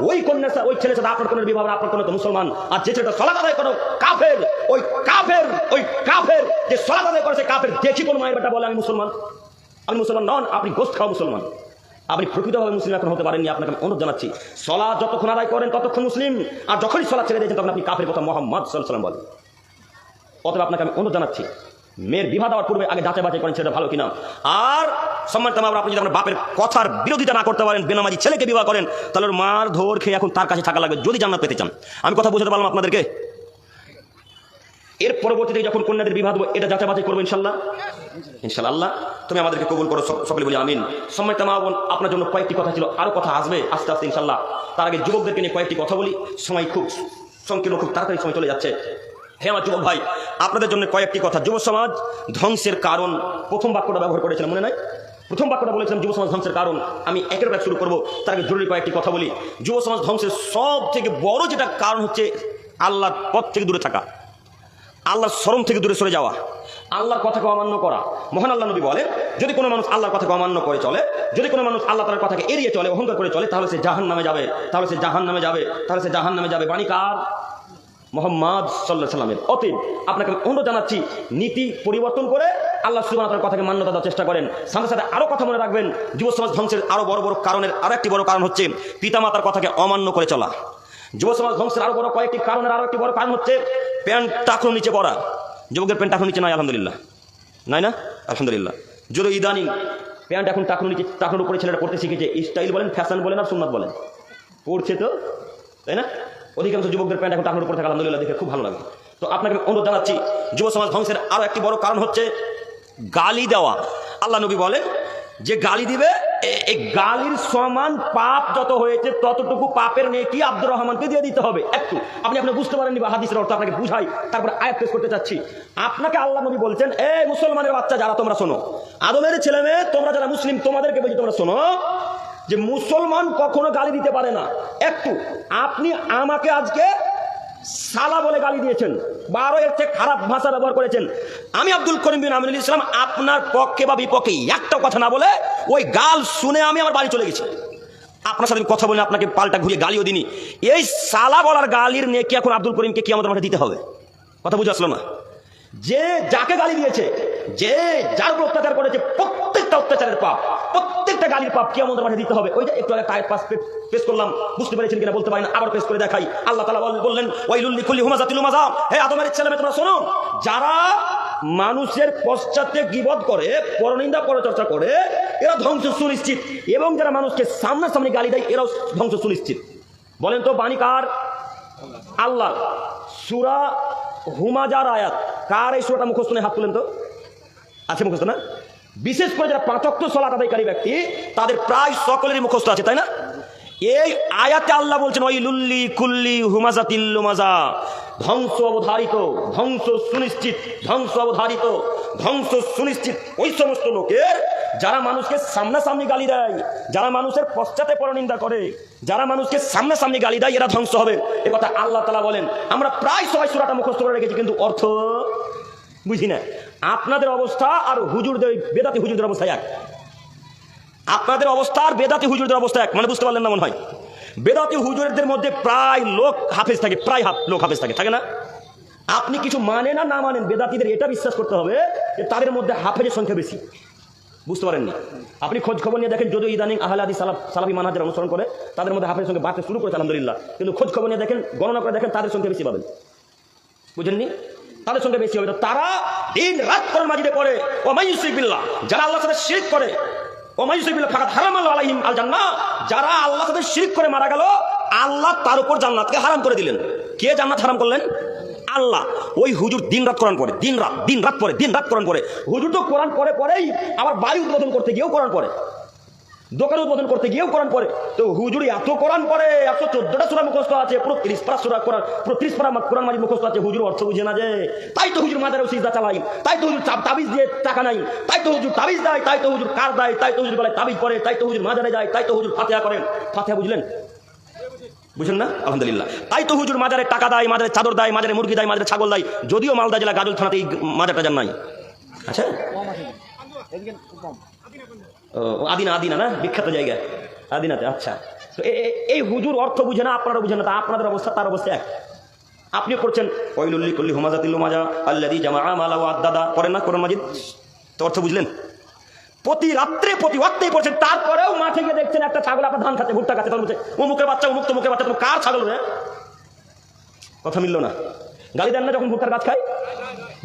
ওই কন্যার সাথে, ওই ছেলের সাথে আপনার কন্যার বিবাহ, আপনার কন্যা তো মুসলমান। আর যে ছেলেটা সালাত আদায় করে কাফের, ওই কাফের যে সালাত আদায় করেছে কাফের। দেখি কোন মায়ের বেটা বলে আমি মুসলমান নন, আপনি গোশত খাওয়া মুসলমান, আপনি প্রকৃতভাবে মুসলিম এখন হতে পারেননি। আপনাকে আমি অনুরোধ জানাচ্ছি, সালাত যতক্ষণ আদায় করেন ততক্ষণ মুসলিম, আর যখনই সালাত ছেড়ে দিয়েছেন তখন আপনি কাফের কথা মুহাম্মদ সাল্লাল্লাহু আলাইহি ওয়াসাল্লাম বলেন। অতএব আপনাকে আমি অনুরোধ জানাচ্ছি, মেয়ের বিবাহ দেওয়ার পূর্বে আগে যাচাই বাছাই করেন সেটা ভালো কিনা। আর সম্মানিত মা, আপনি যদি আপনার বাপের কথার বিরোধিতা না করতে পারেন, বেনামাজি ছেলেকে বিবাহ করেন, তাহলে ওর মার ধর খেয়ে এখন তার কাছে থাকা লাগবে, যদি জান্নাত পেতে চান। আমি কথা বুঝাতে পারলাম আপনাদেরকে? এর পরবর্তীতে যখন কন্যাদের বিবাহ দেবো, এটা যাচাই বাছাই করবো ইনশাল্লাহ। আল্লাহ তুমি আমাদেরকে কবুল করো, সকলে বলি আমিন। সম্মানিত মা বোন, আপনার জন্য কয়েকটি কথা ছিল, আরো কথা আসবে আস্তে আস্তে ইনশাল্লাহ। তার আগে যুবকদেরকে নিয়ে কয়েকটি কথা বলি, সময় খুব সংকীর্ণ, খুব তাড়াতাড়ি সময় চলে যাচ্ছে। হে আমার যুবক ভাই, আপনাদের জন্য কয়েকটি কথা। যুব সমাজ ধ্বংসের কারণ, প্রথম বাক্যটা ব্যবহার করেছিলাম, মনে নাই? প্রথম বাক্যটা বলেছিলাম যুব সমাজ ধ্বংসের কারণ। আমি একের ব্যাগ শুরু করবো, তার আগে জরুরি কয়েকটি কথা বলি। যুব সমাজ ধ্বংসের সব থেকে বড় যেটা কারণ হচ্ছে আল্লাহর পথ থেকে দূরে থাকা, আল্লাহর শরম থেকে দূরে সরে যাওয়া, আল্লাহর কথাকে অমান্য করা। মহান আল্লাহ নবী বলেন, যদি কোনো মানুষ আল্লাহর কথাকে অমান্য করে চলে, যদি কোনো মানুষ আল্লাহ তাআলার কথাকে এড়িয়ে চলে, অহংকার করে চলে, তাহলে সে জাহান্নামে যাবে। বাণী কার? মুহাম্মদ সাল্লাল্লাহু আলাইহি ওয়াসাল্লামের। অতএব আপনাকে অনুরোধ জানাচ্ছি, নীতি পরিবর্তন করে আল্লাহ সুবহানাহু ওয়া তাআলার কথাকে মান্যতা দেওয়ার চেষ্টা করেন। সাথে সাথে আরো কথা মনে রাখবেন, যুব সমাজ ধ্বংসের আরো বড় কারণের আরো একটি বড় কারণ হচ্ছে পিতামাতার কথাকে অমান্য করে চলা। যুব সমাজ ধ্বংসের আরো বড় কয়েকটি কারণের আরো একটি বড় কারণ হচ্ছে প্যান্ট টাকনো নিচে পড়া। যুবকের প্যান্ট টাকনো নিচে নাই, আলহামদুলিল্লাহ, নাই না, আলহামদুলিল্লাহ। যদি ইদানিং প্যান্ট এখন টাকনো নিচে, টাকনোর উপরে ছেলেরা পড়তে শিখেছে, স্টাইল বলেন, ফ্যাশন বলেন, আর সুন্নাত বলেন, পড়ছে তো, তাই না? অধিকাংশ যুবকদের প্যান্ট এখন টাকনোর উপরে থাকে, আলহামদুলিল্লাহ, দেখে খুব ভালো লাগে। তো আপনাকে অনুরোধ জানাচ্ছি, যুব সমাজ ধ্বংসের আরো একটি বড় কারণ হচ্ছে গালি দেওয়া। আল্লাহ নবী বলেন, যে গালি দিবে, এই গালির সমান পাপ যত হয়েছে ততটুকু পাপের নেকি আব্দুর রহমানকে দিয়ে দিতে হবে। একটু আপনি বুঝতে পারেননি বা হাদিসের অর্থ আপনাকে বুঝাই, তারপরে আয়াত পেশ করতে চাচ্ছি। আপনাকে আল্লাহ নবী বলছেন, এই মুসলমানের বাচ্চা যারা তোমরা শোনো, আদমের ছেলে মেয়ে তোমরা যারা মুসলিম, তোমাদেরকে বলছি তোমরা শোনো, যে মুসলমান কখনো গালি দিতে পারে না। একটু আপনি আমাকে আজকে সালা বলে গালি দিয়েছেন, 12 এর চেয়ে খারাপ ভাষা ব্যবহার করেছেন, আমি আব্দুল করিম বিন আমিনুল ইসলাম আপনার পক্ষে বা বিপক্ষে একটা কথা না বলে ওই গাল শুনে আমি আমার বাড়ি চলে গেছি। আপনার সাথে কথা বলে আপনাকে পাল্টা ঘুরিয়ে গালিও দিনি। এই সালা বলার গালির নেকি এখন আব্দুল করিমকে কিয়ামতের মাঠে দিতে হবে। কথা বুঝে আসলো না? যে যাকে গালি দিয়েছে, যে যার উপর অত্যাচার করেছে, প্রত্যেকটা অত্যাচারের পাপ, প্রত্যেকটা গালির পাপ কিয়ামতের মাঠে দিতে হবে। ওই যে একটু আগে আয়াত পেশ করলাম, বুঝতে পেরেছেন কিনা বলতে পারি না, আবার পেশ করে দেখাই। আল্লাহ তাআলা বললেন, ওয়াইলুল লিকুল্লি হুমাযাতিল লুমাযা, হে আদমের ছেলে মেয়ে তোমরা শোনো, যারা মানুষের পশ্চাতে গীবত করে, পরনিন্দা পরচর্চা করে, এরা ধ্বংস সুনিশ্চিত। এবং যারা মানুষকে সামনাসামনি গালি দেয় এরাও ধ্বংস সুনিশ্চিত। বলেন তো বাণী কার? আল্লাহ। সূরা হুমাজার আয়াত কার? এই সূরাটা মুখস্থ নেই, হাত তুলেন তো। আছে মুখস্থ না? বিশেষ করে যারা 5 ওয়াক্ত সালাত আদায়কারী ব্যক্তি তাদের প্রায় সকলেরই মুখস্থ আছে, তাই না? এই আয়াতে আল্লাহ বলছেন ওয়াইলুল্লি কুল্লি হুমাজাতিল লুমাজা, ধ্বংস অবধারিত, ধ্বংস সুনিশ্চিত, ধ্বংস অবধারিত, ধ্বংস সুনিশ্চিত ওই সমস্ত লোকের যারা মানুষকে সামনাসামনি গালি দেয়, যারা মানুষের পশ্চাতে পরনিন্দা করে, যারা মানুষকে সামনাসামনি গালি দেয়, এরা ধ্বংস হবে। এ কথা আল্লাহ তাআলা বলেন। আমরা প্রায় সবাই সূরাটা মুখস্থ করে রেখেছি, কিন্তু অর্থ বুঝি না। আপনাদের অবস্থা আর হুজুরদের, বেদাতি হুজুরদের অবস্থা এক। আপনাদের অবস্থা আর বেদাতি হুজুরদের অবস্থা এক, মানে বুঝতে পারলেন না মনে হয়। বেদাতি হুজুরদের মধ্যে প্রায় লোক হাফেজ থাকে, প্রায় লোক হাফেজ থাকে, থাকে না? আপনি কিছু মানেন আর না মানেন, বেদাতিদের এটা বিশ্বাস করতে হবে যে তাদের মধ্যে হাফেজের সংখ্যা বেশি। বুঝতে পারেননি? আপনি খোঁজ খবর নিয়ে দেখেন, যদিও ইদানিং আহলে হাদিস সালাফি মানহাজের অনুসরণ করে তাদের মধ্যে হাফেজের সংখ্যা বাড়তে শুরু করেছে আলহামদুলিল্লাহ, কিন্তু খোঁজ খবর নিয়ে দেখেন, গণনা করে দেখেন, তাদের সংখ্যা বেশি পাবেন। বুঝেননি? তাদের সংখ্যা বেশি হবে। তো তারা দিন রাত কোরআন মাজিদে পড়ে ও মাইয়ুশরিক বিল্লাহ, যারা আল্লাহর সাথে শিরক করে, ও মাইয়ুশরিক বিল্লাহ ফাকাদ হারামাল্লাহু আলাইহিম আল জান্নাহ, যারা আল্লাহর সাথে শিরক করে মারা গেল, আল্লাহ তার উপর জান্নাতকে হারাম করে দিলেন। কে জান্নাত হারাম করলেন? আল্লাহ। ওই হুজুর দিন রাত কোরআন পড়ে, দিন রাত পড়ে, দিন রাত কোরআন পড়ে। হুজুর তো কোরআন পড়েই আবার বাড়ি উদ্বোধন করতে গিয়েও কোরআন পড়ে, দোকান উদ্বোধন করতে গিয়েও কোরআন পড়ে। তো হুজুর এত কোরআন পড়ে, 114টা সূরা মুখস্থ আছে, পুরো 30 পারা সূরা কোরআন, পুরো 30 পারা কোরআন মাজিদ মুখস্থ আছে। হুজুর অর্থ বুঝে না যে, তাই তো হুজুর মাজারে সিজদা চালাই, তাই তো হুজুর তাবিজ দিয়ে টাকা নাই, তাই তো হুজুর তাবিজ দেয়, তাই তো হুজুর কার দেয়, তাই তো হুজুর বলে তাবিজ করে, তাই তো হুজুর মাজারে যায়, তাই তো হুজুর ফাতিহা করেন। ফাতিহা বুঝলেন? বুঝেন না? আলহামদুলিল্লাহ। তাই তো হুজুর মাজারে টাকা দেয়, মাজারে চাদর দেয়, মাজারে মুরগি দেয়, মাজারে ছাগল দেয়। যদিও মালদা জেলা গাজল থানাতে এই মাজারটা যান নাই। আচ্ছা, আদিনা না, বিখ্যাত জায়গা আদিনাতে। আচ্ছা, তো এই হুজুর অর্থ বুঝে না, আপনারা বুঝেন না, তা আপনাদের অবস্থা তার অবস্থা এক। আপনি করছেন ওয়াইলুল্লি কুল্লি হুমাজাতিল লুমাজা আল্লাযী জামাআ মালা ওয়া আদ্দাদা, পড়েন না কোরআন মাজিদ? তো অর্থ বুঝলেন? প্রতি রাত্রে প্রতি ওয়াক্তেই পড়ছেন, তারপরেও মাঠে গিয়ে দেখছেন একটা ছাগল আপনার ধান খাচ্ছে, ভুট্টা খাচ্ছে, তখন বলছে অমুকের বাচ্চা, অমুক তমুকের বাচ্চা। তুমি কার ছাগল রে? কথা মিলল না। গালি দেন না যখন ভুট্টার গাছ খায়,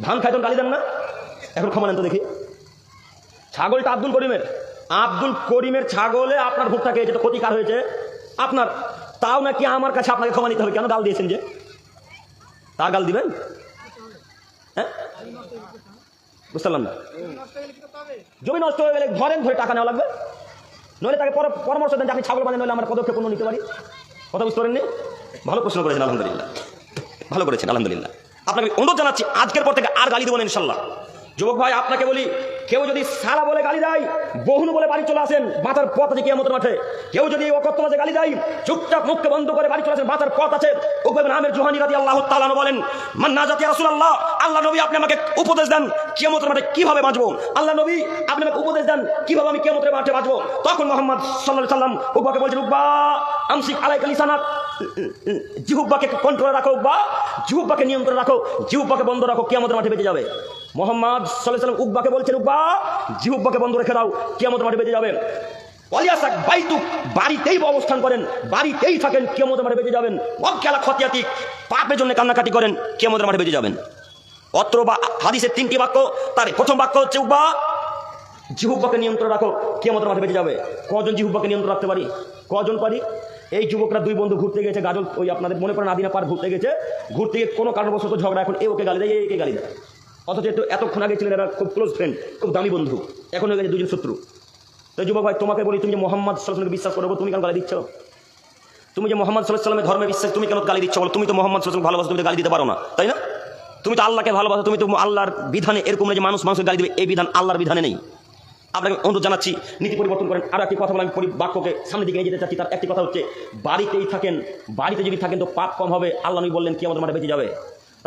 ধান খায়, তখন গালি দেন না? এখন ক্ষমা নেন তো দেখি। ছাগলটা আব্দুল করিমের ছাগলে আপনার ভুট্টা খেয়েছে, তো ক্ষতি কার হয়েছে? আপনার। তাও নাকি আমার কাছে আপনাকে ক্ষমা নিতে হবে। কেন? গাল দিয়েছেন যে, তা গাল দিবেন? হ্যাঁ, বুঝতে পারলাম না। জমি নষ্ট হয়ে গেলে ধরেন, ধরে টাকা নেওয়া লাগবে, নইলে তাকে পরামর্শ দেন যে আপনি ছাগল বানিয়ে, নইলে আমরা পদক্ষেপ নিতে পারি। কথা বুঝতে পারেননি? ভালো প্রশ্ন করেছেন, আলহামদুলিল্লাহ, ভালো করেছেন, আলহামদুলিল্লাহ। আপনাকে অনুরোধ জানাচ্ছি, আজকের পর থেকে আর গালি দেবো না ইনশাল্লাহ। যুবক ভাই, আপনাকে বলি, কেউ যদি সালা বলে গালি দেয়, বহুনু বলে বাড়ি চলে আসেন, বাঁচার পথ আছে কিয়ামতের মাঠে। কেউ যদি অকথ্যভাষায় গালি দেয়, চুপচাপ মুখকে বন্ধ করে বাড়ি চলে আসেন, বাঁচার পথ আছে। উকবা ইবনে আমির জুহানী রাদিয়াল্লাহু তাআলা আনহু বলেন, মান নাজাত ইয়া রাসূলুল্লাহ, আল্লাহ নবী আপনি আমাকে উপদেশ দেন কিয়ামতের মাঠে কিভাবে বাঁচবো। আল্লাহ নবী আপনি আমাকে উপদেশ দেন কিভাবে আমি কিয়ামতের মাঠে বাঁচবো। তখন মুহাম্মদ সাল্লাল্লাহু আলাইহি সাল্লাম উকবাকে বলছেন, উকবা আমসিক আলাইকা লিসানাক, জিহ্বাকে কন্ট্রোলে রাখো, উকবা জিহ্বাকে নিয়ন্ত্রণে রাখো, জিহ্বাকে বন্ধ রাখো, কিয়ামতের মাঠে বেঁচে যাবে। মুহাম্মদ সাল্লাল্লাহু আলাইহি সাল্লাম উকবাকে বলছেন, উকবা জিহ্বাকে বন্ধ রেখে দাও, কিয়ামতের মাঠে বেঁচে যাবেন। ওয়ালিয়াসাক বাইতুক, বাড়িতেই অবস্থান করেন, বাড়িতেই থাকেন, কিয়ামতের মাঠে বেঁচে যাবেন। ওয়াক্কালা খতিয়াতিক, পাপের জন্য কান্নাকাটি করেন, কিয়ামতের মাঠে বেঁচে যাবেন। অত্র বা হাদিসের 3টি বাক্য, তার প্রথম বাক্য হচ্ছে উকবা জিহ্বাকে নিয়ন্ত্রণ রাখো, কিয়ামতের মাঠে বেঁচে যাবে। কজন জিহ্বাকে নিয়ন্ত্রণ রাখতে পারি? কজন পারি? এই যুবকরা 2 বন্ধু ঘুরতে গেছে গাজল, ওই আপনাদের মনে করেন আদিনা পার ঘুরতে গেছে, ঘুরতে গিয়ে কোনো কারণবশত ঝগড়া, এখন এ ওকে গালি দেয়, একে গালি দেয়। অথচ এতক্ষণ আগে ছিলেন এরা খুব ক্লোজ ফ্রেন্ড, খুব দামি বন্ধু, এখন হয়ে গেছে 2জন শত্রু। তো যুবক ভাই, তোমাকে বলি, তুমি যে মুহাম্মদ সাল্লাল্লাহু আলাইহি ওয়াসাল্লামকে বিশ্বাস করবো, তুমি কেন গালি দিচ্ছ? তুমি যে মুহাম্মদ সাল্লাল্লাহু আলাইহি ওয়াসাল্লামের ধর্মে বিশ্বাস, তুমি কেন গালি দিচ্ছ? বলো, তুমি তো মুহাম্মদ সাল্লাল্লাহু আলাইহি ওয়াসাল্লামকে ভালোবাসো, তুমি তো গালি দিতে পারো না, তাই না? তুমি তো আল্লাহকে ভালোবাসো, তুমি তো আল্লাহর বিধানে, এরকম না যে মানুষকে গালি দেবে, এই বিধান আল্লাহর বিধানে নেই। আপনাকে অনুরোধ জানাচ্ছি, নীতি পরিবর্তন করেন। আর একটি কথা বলে আমি বাক্যকে সামনের দিকে নিয়ে যেতে চাচ্ছি। তার একটি কথা হচ্ছে, বাড়িতেই থাকেন, বাড়িতে যদি থাকেন তো পাপ কম হবে। আল্লাহ নবী বললেন কিয়ামতের মাঠে বেঁচে যাবে।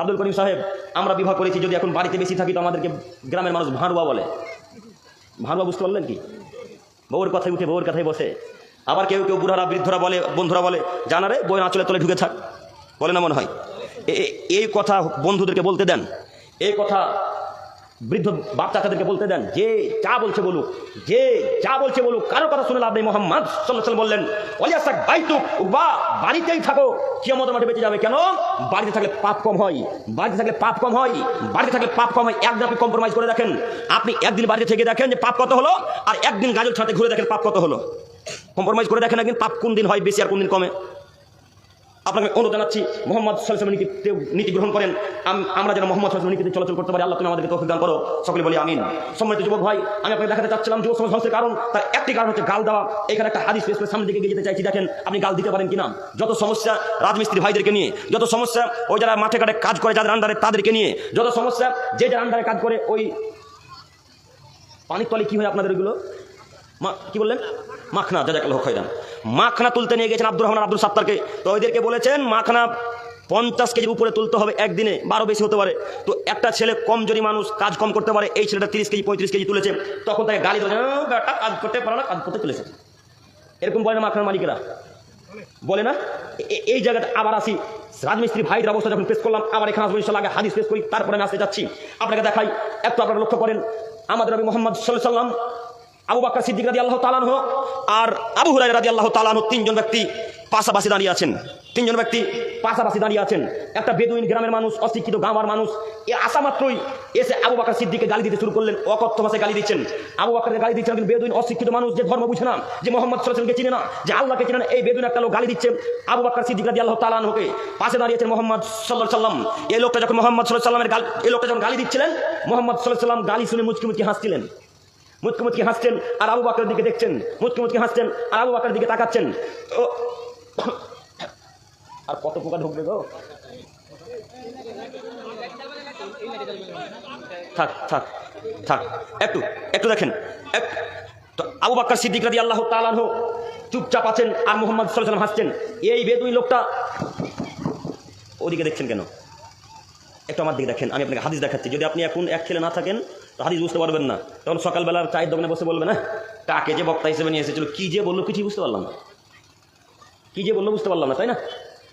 আব্দুল করিম সাহেব, আমরা বিবাহ করেছি, যদি এখন বাড়িতে বেশি থাকি তো আমাদেরকে গ্রামের মানুষ ভাঁড়ুয়া বলে। ভাঁড়ুয়া বুঝতে পারলেন কি? বউর কথায় উঠে বউর কথায় বসে। আবার কেউ কেউ বুড়ারা, বৃদ্ধরা বলে, বন্ধুরা বলে, জানারে বইয়ের আঁচলে তলে ঢুকে থাক, বলে না মনে হয়? এই কথা বন্ধুদেরকে বলতে দেন। এই কথা বৃদ্ধ বাচ্চাদেরকে বলতে দেন, যে যা বলছে বলুক, যে যা বলছে বলুক, কারো কথা শুনে লাভ নেই। মোহাম্মদ সাল্লাল্লাহু আলাইহি ওয়াসাল্লাম বললেন, ওয়ালিয়াসাক বাইতুক, বা বাড়িতেই থাকো, কিয়ামতের মাঠে বেঁচে যাবে। কেন? বাড়িতে থাকলে পাপ কম হয়, বাড়িতে থাকলে পাপ কম হয়, বাড়িতে থাকলে পাপ কম হয়। একদিন আপনি কম্প্রোমাইজ করে দেখেন, আপনি একদিন বাড়িতে থেকে দেখেন যে পাপ কত হলো, আর একদিন গাজল ছাড়তে ঘুরে দেখেন পাপ কত হলো। কম্প্রোমাইজ করে দেখেন একদিন পাপ কোন দিন হয় বেশি আর কোন দিন কমে। আপনাকে অনুরোধ জানাচ্ছি, মোহাম্মদ সাল্লাল্লাহু আলাইহি ওয়াসাল্লামের নীতি গ্রহণ করেন, আমরা যেন মোহাম্মদ সাল্লাল্লাহু আলাইহি ওয়াসাল্লামের নীতিতে চলাচল করতে পারি। আল্লাহ তুমি আমাদেরকে তৌফিক দান করো, সকলে বলি আমিন। সম্মানিত যুবক ভাই, আমি আপনাকে দেখাতে চাচ্ছিলাম যুব সমাজ ধ্বংসের কারণ, তার একটি কারণ হচ্ছে গাল দেওয়া। এখানে একটা হাদিস পেশ করে সামনের দিকে এগিয়ে যেতে চাইছি, দেখেন আপনি গাল দিতে পারেন কিনা। যত সমস্যা রাজমিস্ত্রি ভাইদেরকে নিয়ে, যত সমস্যা ওই যারা মাঠে ঘাটে কাজ করে যাদের আন্ডারে তাদেরকে নিয়ে, যত সমস্যা যে যার আন্ডারে কাজ করে, ওই পানির তলে কি হয় আপনাদের ওইগুলো কি বললেন, মাখনা, জাযাকাল্লাহু খাইরান, মাখনা তুলতে নিয়ে গেছেন আব্দুর রহমান আব্দুল সাত্তারকে। তো ওইদেরকে বলেছেন মাখনা 50 কেজির উপরে তুলতে হবে একদিনে, 12 বেশি হতে পারে। তো একটা ছেলে কমজোরি মানুষ, কাজ কম করতে পারে, এই ছেলেটা 30 কেজি 35 কেজি তুলেছে, তখন তাকে গালি দেবে, বেটা কাজ করতে পারে না, কাজ করতে তুলেছে। এরকম বলে না মাখনার মালিকেরা, বলে না? এই জায়গাটা আবার আসি, রাজমিস্ত্রি ভাইদের অবস্থা যখন পেশ করলাম, আবার এখানে আসবো ইনশাআল্লাহ। আগে হাদিস পেশ করি, তারপরে আমি আসতে যাচ্ছি। আপনাকে দেখাই, একটু আপনারা লক্ষ্য করেন, আমাদের নবী মুহাম্মদ সাল্লাল্লাহু আলাইহি ওয়াসাল্লাম, আবু বকর সিদ্দিক রাদিয়াল্লাহু তাআলা আনহু আর আবু হুরায়রা রাদিয়াল্লাহু তাআলা আনহু, তিনজন ব্যক্তি পাশাপাশি দাঁড়িয়ে আছেন। তিনজন ব্যক্তি পাশাপাশি দাঁড়িয়ে আছেন। একটা বেদুইন গ্রামের মানুষ, অশিক্ষিত গ্রামের মানুষ, এ আসা মাত্রই এসে আবু বকর সিদ্দিককে গালি দিতে শুরু করলেন। অকথ্য ভাষায় গালি দিচ্ছেন, আবু বকরকে গালি দিচ্ছেন। কিন্তু বেদুইন অশিক্ষিত মানুষ, যে ধর্ম বুঝে না, যে মোহাম্মদ সাল্লাল্লাহু আলাইহি ওয়াসাল্লামকে চিনে না, যে আল্লাহকে চিনে না, এই বেদুইন একটা লোক গালি দিচ্ছে আবু বকর সিদ্দিক রাদিয়াল্লাহু তাআলা আনহুকে। পাশে দাঁড়িয়েছেন মোহাম্মদ সাল্লাল্লাহু আলাইহি ওয়াসাল্লাম। এই লোকটা যখন মোহাম্মদ সাল্লাল্লাহু আলাইহি ওয়াসাল্লামের এই লোকটা যখন গালি দিচ্ছিলেন, মোহাম্মদ সাল্লাল্লাহু আলাইহি ওয়াসাল্লাম গালি শুনে মুচকি মুচকি হাসছিলেন, মুচকি মুচকি হাসছেন, আর আবু বকরের দিকে দেখছেন, মুচকি মুচকি হাসছেন, আর আবু বকরের দিকে তাকাচ্ছেন। আর কত পোকা ঢুকবে গো, থাক থাক থাক, একটু একটু দেখেন। তো আবু বকর সিদ্দিক রাদিয়াল্লাহু তাআলা আনহু চুপচাপ আছেন, আর মুহাম্মদ সাল্লাল্লাহু আলাইহি ওয়াসাল্লাম হাসছেন। এই বেদুইন লোকটা ওদিকে দেখছেন কেন? একটু আমার দিকে দেখেন, আমি আপনাকে হাদিস দেখাচ্ছি। যদি আপনি এখন এক ছেলে না থাকেন তো হাদিস বুঝতে পারবেন না। তখন সকালবেলার চায়ের দোকানে বসে বলবেন, না কাকে যে বক্তা হিসেবে নিয়ে এসেছিল, কি যে বললো কিছুই বুঝতে পারলাম না, কি যে বললো বুঝতে পারলাম না, তাই না?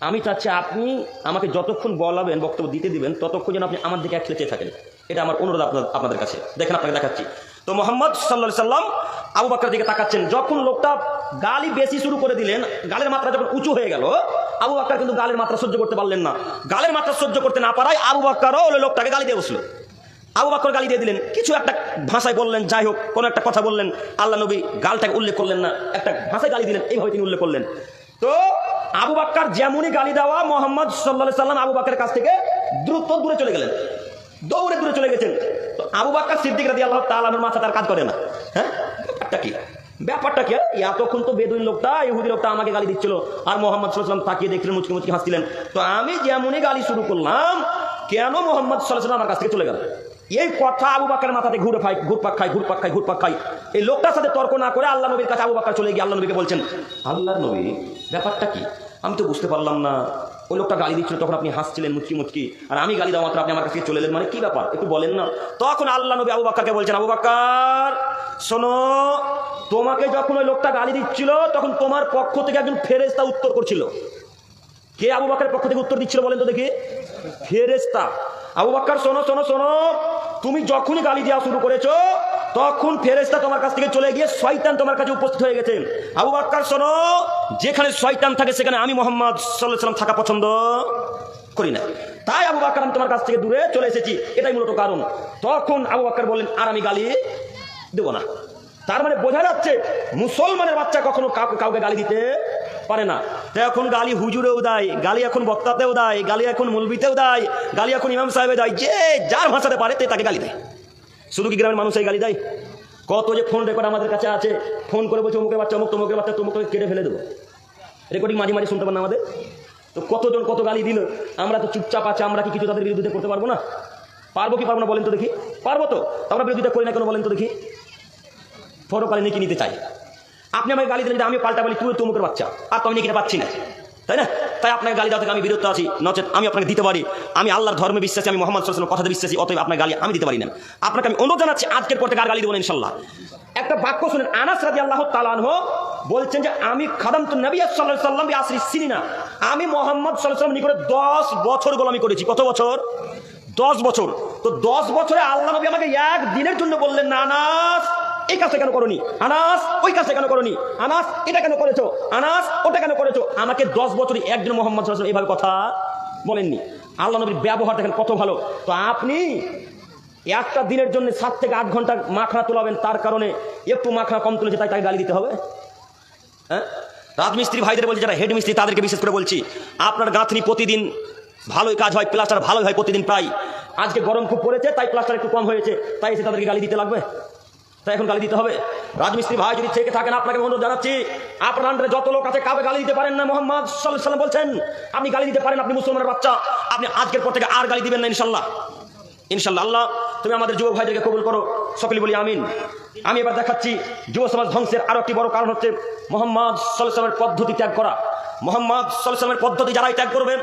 আমি চাচ্ছি আপনি আমাকে যতক্ষণ বলাবেন, বক্তব্য দিতে দিবেন, ততক্ষণ যেন আপনি আমার দিকে এক চেয়ে থাকেন। এটা আমার অনুরোধ আপনাদের কাছে। দেখেন আপনাকে দেখাচ্ছি। তো মোহাম্মদ সাল্লাল্লাহু আলাইহি ওয়াসাল্লাম আবু বকরের দিকে তাকাচ্ছেন। যখন লোকটা গালি বেশি শুরু করে দিলেন, গালের মাত্রা যখন উঁচু হয়ে গেল, আবু বকর কিন্তু গালের মাত্রা সহ্য করতে পারলেন না। গালের মাত্রা সহ্য করতে না পারায় আবু বকরও ওই লোকটাকে গালি দিয়ে বসলো। আবু বকর গালি দিয়ে দিলেন, কিছু একটা ভাষায় বললেন, যাই হোক কোনো একটা কথা বললেন, আল্লাহ নবী গালটাকে উল্লেখ করলেন না, একটা ভাষায় গালি দিলেন, এইভাবে তিনি উল্লেখ করলেন। তো আবু বকর যেমনই গালি দেওয়া, মোহাম্মদ সাল্লাল্লাহু আলাইহি ওয়াসাল্লাম আবু বকরের কাছ থেকে দ্রুত দূরে চলে গেলেন, দৌড়ে দূরে চলে গেছেন। তো আবু বকর সিদ্দিক রাদিয়াল্লাহু তাআলা আনহুর মাথা তার কাজ করে না। হ্যাঁ, ব্যাপারটা কি? এতক্ষণ তো বেদুইন লোকটা, ইহুদি লোকটা আমাকে গালি দিচ্ছিল, আর মোহাম্মদ সাল্লাল্লাহু আলাইহি ওয়াসাল্লাম তাকিয়ে দেখছিলেন, মুচকি মুচকি হাসছিলেন। তো আমি যেমনই গালি শুরু করলাম, কেন মোহাম্মদ সাল্লাল্লাহু আলাইহি ওয়াসাল্লাম আমার কাছ থেকে চলে গেল? এই কথা আবু বকরের মাথাতে ঘুরপাক খায়। এই লোকটার সাথে তর্ক না করে আল্লাহ নবীর কাছে আবু বকর চলে গিয়ে আল্লাহ নবীকে বলছেন, আল্লাহর নবী ব্যাপারটা কি? আমি তো বুঝতে পারলাম না। ওই লোকটা গালি দিচ্ছিল, তখন আপনি হাসছিলেন মুচকি, আর আমি গালি দেওয়া মাত্র আপনি আমার কাছে চলে এলেন, মানে কি ব্যাপার একটু বলেন না। তখন আল্লাহ নবী আবু বকরকে বলছেন, আবু বকর শোনো, তোমাকে যখন ওই লোকটা গালি দিচ্ছিল, তখন তোমার পক্ষ থেকে একজন ফেরেশতা উত্তর করছিল। কে আবু বকরের পক্ষ থেকে উত্তর দিচ্ছিল বলেন তো দেখি? ফেরেশতা। আবু বকর শোনো, তুমি যখনই গালি দেওয়া শুরু করেছো, তখন ফেরেশতা তোমার কাছ থেকে চলে গিয়ে শয়তান তোমার কাছে উপস্থিত হয়ে গেছে। আবু বকর শোনো, যেখানে শয়তান থাকে সেখানে আমি মুহাম্মদ সাল্লাল্লাহু আলাইহি ওয়াসাল্লাম থাকা পছন্দ করি না। তাই আবু বকর আমি তোমার কাছ থেকে দূরে চলে এসেছি, এটাই মূলত কারণ। তখন আবু বকর বললেন, আর আমি গালি দেব না। তার মানে বোঝা যাচ্ছে মুসলমানের বাচ্চা কখনো কাউকে গালি দিতে পারে না। তো এখন গালি হুজুরেও দেয়, গালি এখন বক্তাতেও দেয়, গালি এখন মুলবিতেও দেয়, গালি এখন ইমাম সাহেবে দেয়, যে যার ভাষাতে পারে তাকে গালি দেয়। শুধু কি গ্রামের মানুষ এই গালি দেয়? কত যে ফোন রেকর্ড আমাদের কাছে আছে, ফোন করে বলছে অমুকের বাচ্চা অমুক, তমুকের বাচ্চা তমুক, কেটে ফেলে দেবো। রেকর্ডিং মাঝে মাঝে শুনতে পারেন আমাদের। তো কতজন কত গালি দিল, আমরা তো চুপচাপ আছে। আমরা কি কিছু তাদের বিরোধিতা করতে পারবো না? পারবো কি পারবো না বলেন তো দেখি? পারবো তো? আমরা বিরোধিতা করি না কেন বলেন তো দেখি? পরকালে নেকি নিতে চাই। আপনি আমাকে গালি দিলেন, আমি পাল্টা বলি তুই তমুকের বাচ্চা, আর তো আমি নেকিটা পাচ্ছি না, তাই না? তাই আপনাকে গালি দেওয়া থেকে আমি বিরত আছি, নচেত আমি আপনাকে দিতে পারি। আমি আল্লাহর ধর্মে বিশ্বাসী, আমি মুহাম্মদ সাল্লাল্লাহু আলাইহি ওয়াসাল্লামের কথাতে বিশ্বাসী, অতএব আপনার গালি আমি দিতে পারি না। আপনাকে আমি অনুরোধ জানাচ্ছি, আজকের পর থেকে আর গালি দেবো না ইনশাআল্লাহ। একটা বাক্য শুনেন, আনাস রাদিয়াল্লাহু তাআলা আনহু বলছেন যে আমি খাদামতু নবী সাল্লাল্লাহু আলাইহি ওয়াসাল্লাম বিআশরি সিনিনা, আমি মুহাম্মদ সাল্লাল্লাহু আলাইহি ওয়াসাল্লাম নিকটে 10 বছর গোলামি করেছি। কত বছর? 10 বছর। তো 10 বছরে আল্লাহ নবী আমাকে একদিনের জন্য বললেন না, আনাস এই কাজটা কেন করনি, আনাস ওই কাজটা কেন করনি, আনাস এটা কেন করেছো, আনাস ওটা কেন করেছো। আমাকে 10 বছরে একদিন মোহাম্মদ সাল্লাল্লাহু আলাইহি ওয়াসাল্লাম এইভাবে কথা বলেননি। আল্লাহ নবীর ব্যবহার দেখেন কত ভালো। তো আপনি একটা দিনের জন্য 7 থেকে 8 ঘন্টা মাখনা তোলাবেন, তার কারণে একটু মাখনা কম তুলেছে তাই তাকে গালি দিতে হবে? হ্যাঁ, রাজমিস্ত্রি ভাইদের বলছি, যারা হেড মিস্ত্রি তাদেরকে বিশেষ করে বলছি, আপনার গাঁথনি প্রতিদিন ভালোই কাজ হয়, প্লাস্টার ভালোই হয় প্রতিদিন প্রায়। আজকে গরম খুব পড়েছে তাই প্লাস্টার একটু কম হয়েছে, তাই এসে তাদেরকে গালি দিতে লাগবে? তাই এখন গালি দিতে হবে? রাজমিস্ত্রি ভাই যদি থেকে থাকেন, আপনাকে অনুরোধ জানাচ্ছি, আপনার আন্ডারে যত লোক আছে কাউকে গালি দিতে পারেন না। মুহাম্মদ সাল্লাল্লাহু আলাইহি ওয়াসাল্লাম বলছেন আপনি গালি দিতে পারেন, আপনি মুসলমানের বাচ্চা, আপনি আজকের পর থেকে আর গালি দিবেন না ইনশাল্লাহ। ইনশাল্লাহ। আল্লাহ তুমি আমাদের যুবক ভাইদেরকে কবুল করো, সকলে বলি আমিন। আমি এবার দেখাচ্ছি যুব সমাজ ধ্বংসের আরো একটি বড় কারণ হচ্ছে মুহাম্মদ সাল্লাল্লাহু আলাইহি ওয়াসাল্লামের পদ্ধতি ত্যাগ করা। মুহাম্মদ সাল্লাল্লাহু আলাইহি ওয়াসাল্লামের পদ্ধতি যারাই ত্যাগ করবে